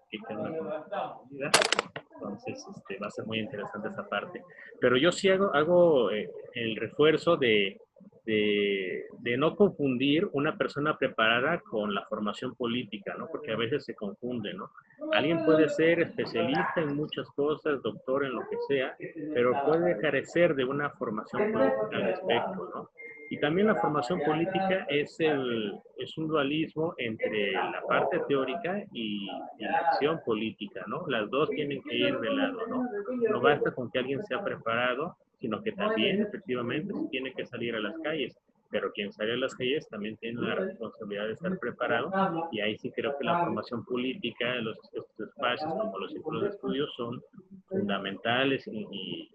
qué tema con la vida. Entonces, va a ser muy interesante esa parte. Pero yo sí hago el refuerzo de no confundir una persona preparada con la formación política, ¿no? Porque a veces se confunde, ¿no? Alguien puede ser especialista en muchas cosas, doctor en lo que sea, pero puede carecer de una formación política al respecto, ¿no? Y también la formación política es un dualismo entre la parte teórica y la acción política, ¿no? Las dos tienen que ir de lado, ¿no? No basta con que alguien sea preparado, sino que también efectivamente se tiene que salir a las calles. Pero quien sale a las calles también tiene la responsabilidad de estar preparado, y ahí sí creo que la formación política, estos espacios como los círculos de estudio son fundamentales e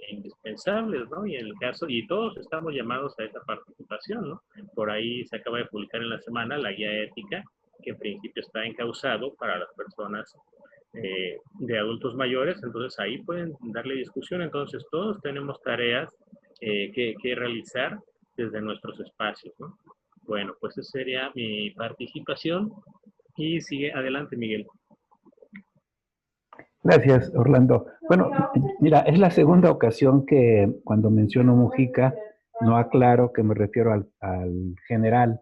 indispensables, ¿no? Y en el caso, y todos estamos llamados a esa participación, ¿no? Por ahí se acaba de publicar en la semana la guía ética, que en principio está encausado para las personas de adultos mayores, entonces ahí pueden darle discusión. Entonces todos tenemos tareas que realizar desde nuestros espacios, ¿no? Bueno, pues esa sería mi participación y sigue adelante, Miguel. Gracias, Orlando. Bueno, mira, es la segunda ocasión que cuando menciono Mujica no aclaro que me refiero al general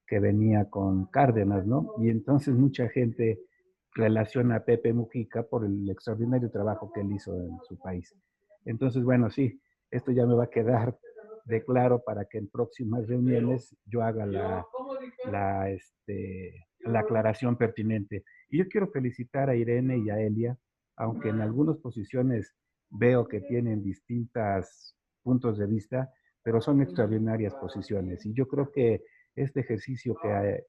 que venía con Cárdenas, ¿no? Y entonces mucha gente relaciona a Pepe Mujica por el extraordinario trabajo que él hizo en su país. Entonces, bueno, sí, esto ya me va a quedar de claro para que en próximas reuniones yo haga la aclaración pertinente. Y yo quiero felicitar a Irene y a Elia, aunque en algunas posiciones veo que tienen distintos puntos de vista, pero son extraordinarias posiciones. Y yo creo que este ejercicio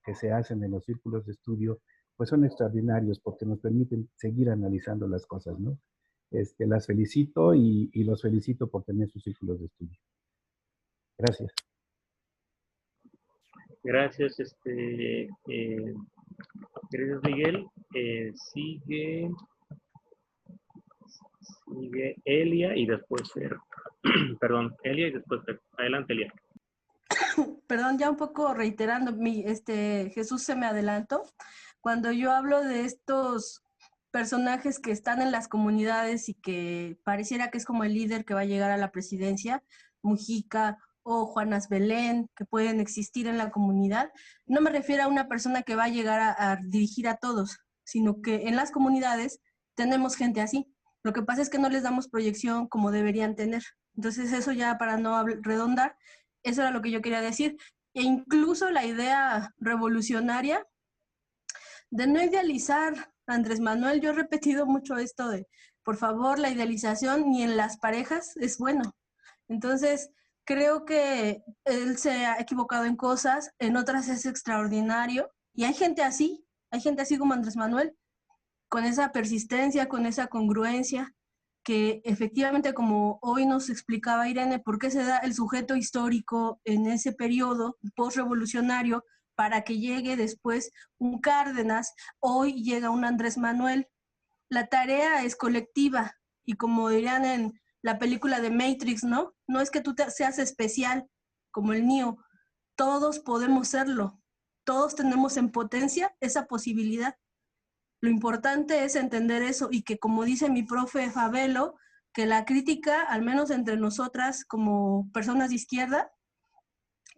que se hacen en los círculos de estudio, pues son extraordinarios porque nos permiten seguir analizando las cosas, ¿no? Las felicito y los felicito por tener sus círculos de estudio. Gracias. Gracias, gracias, Miguel. Sigue Elia y después Fer. Perdón, Elia y después Fer. Adelante, Elia. Perdón, ya un poco reiterando, Jesús se me adelantó. Cuando yo hablo de estos personajes que están en las comunidades y que pareciera que es como el líder que va a llegar a la presidencia, Mujica o Juanas Belén, que pueden existir en la comunidad, no me refiero a una persona que va a llegar a dirigir a todos, sino que en las comunidades tenemos gente así. Lo que pasa es que no les damos proyección como deberían tener. Entonces eso ya para no redondar, eso era lo que yo quería decir. e incluso la idea revolucionaria de no idealizar a Andrés Manuel. Yo he repetido mucho esto de, por favor, la idealización ni en las parejas es bueno. Entonces, creo que él se ha equivocado en cosas, en otras es extraordinario, y hay gente así como Andrés Manuel, con esa persistencia, con esa congruencia, que efectivamente, como hoy nos explicaba Irene, por qué se da el sujeto histórico en ese periodo postrevolucionario para que llegue después un Cárdenas, hoy llega un Andrés Manuel. La tarea es colectiva, y como dirían en la película de Matrix, ¿no? No es que tú seas especial como el Neo, todos podemos serlo, todos tenemos en potencia esa posibilidad. Lo importante es entender eso, y que, como dice mi profe Fabelo, que la crítica, al menos entre nosotras como personas de izquierda,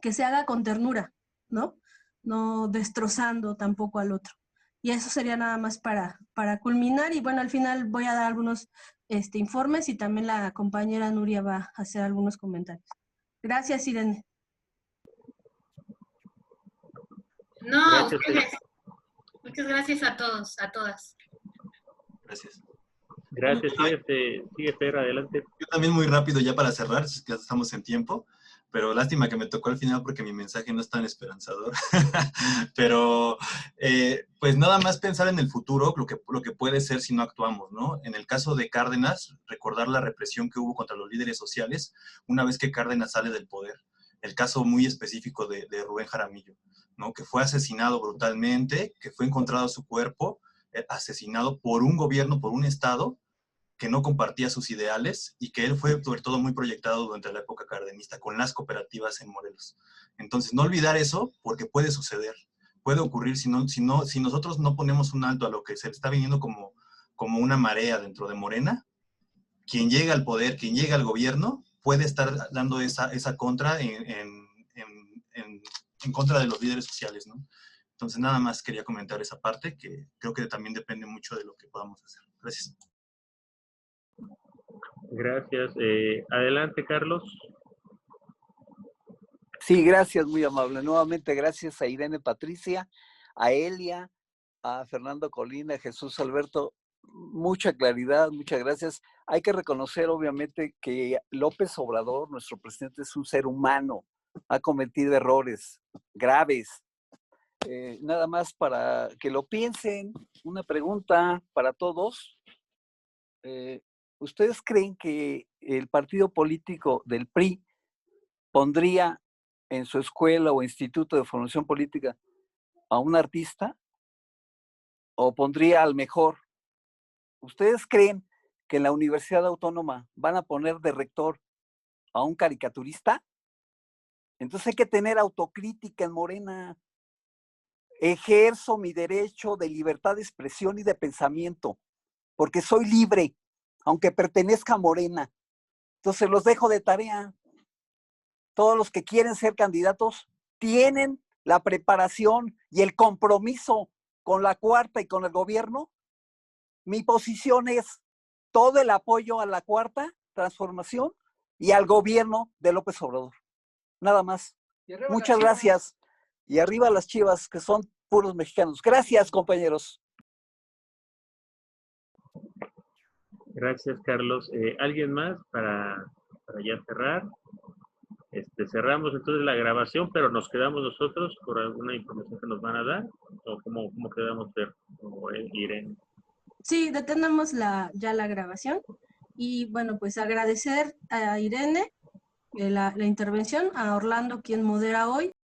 que se haga con ternura, ¿no? No destrozando tampoco al otro. Y eso sería nada más para culminar. Y bueno, al final voy a dar algunos informes, y también la compañera Nuria va a hacer algunos comentarios. Gracias, Irene. No, Gracias, ustedes. Muchas gracias a todos, a todas. Gracias. Gracias, sigue Fer, adelante. Yo también muy rápido ya para cerrar, ya estamos en tiempo, pero lástima que me tocó al final porque mi mensaje no es tan esperanzador. Pero pues nada más pensar en el futuro, lo que puede ser si no actuamos, ¿no? En el caso de Cárdenas, recordar la represión que hubo contra los líderes sociales una vez que Cárdenas sale del poder. El caso muy específico de Rubén Jaramillo, ¿no? Que fue asesinado brutalmente, que fue encontrado su cuerpo, asesinado por un gobierno, por un estado, que no compartía sus ideales, y que él fue sobre todo muy proyectado durante la época cardenista con las cooperativas en Morelos. Entonces, no olvidar eso, porque puede suceder, puede ocurrir si nosotros no ponemos un alto a lo que se está viniendo como una marea dentro de Morena. Quien llega al poder, quien llega al gobierno, puede estar dando esa contra en contra de los líderes sociales, ¿no? Entonces, nada más quería comentar esa parte, que creo que también depende mucho de lo que podamos hacer. Gracias. Gracias. Adelante, Carlos. Sí, gracias, muy amable. Nuevamente, gracias a Irene Patricia, a Elia, a Fernando Colina, a Jesús Alberto. Mucha claridad, muchas gracias. Hay que reconocer, obviamente, que López Obrador, nuestro presidente, es un ser humano. Ha cometido errores graves. Nada más para que lo piensen, una pregunta para todos. ¿Ustedes creen que el partido político del PRI pondría en su escuela o instituto de formación política a un artista, o pondría al mejor? ¿Ustedes creen que en la Universidad Autónoma van a poner de rector a un caricaturista? Entonces hay que tener autocrítica en Morena. Ejerzo mi derecho de libertad de expresión y de pensamiento, porque soy libre, aunque pertenezca a Morena. Entonces los dejo de tarea. Todos los que quieren ser candidatos tienen la preparación y el compromiso con la Cuarta y con el gobierno. Mi posición es todo el apoyo a la Cuarta Transformación y al gobierno de López Obrador. Nada más. Muchas gracias. Y arriba las Chivas, que son puros mexicanos. Gracias, compañeros. Gracias, Carlos. ¿Alguien más para ya cerrar? Cerramos entonces la grabación, pero nos quedamos nosotros por alguna información que nos van a dar, o cómo quedamos, como Irene. Sí, detenemos ya la grabación. Y bueno, pues agradecer a Irene la intervención, a Orlando, quien modera hoy,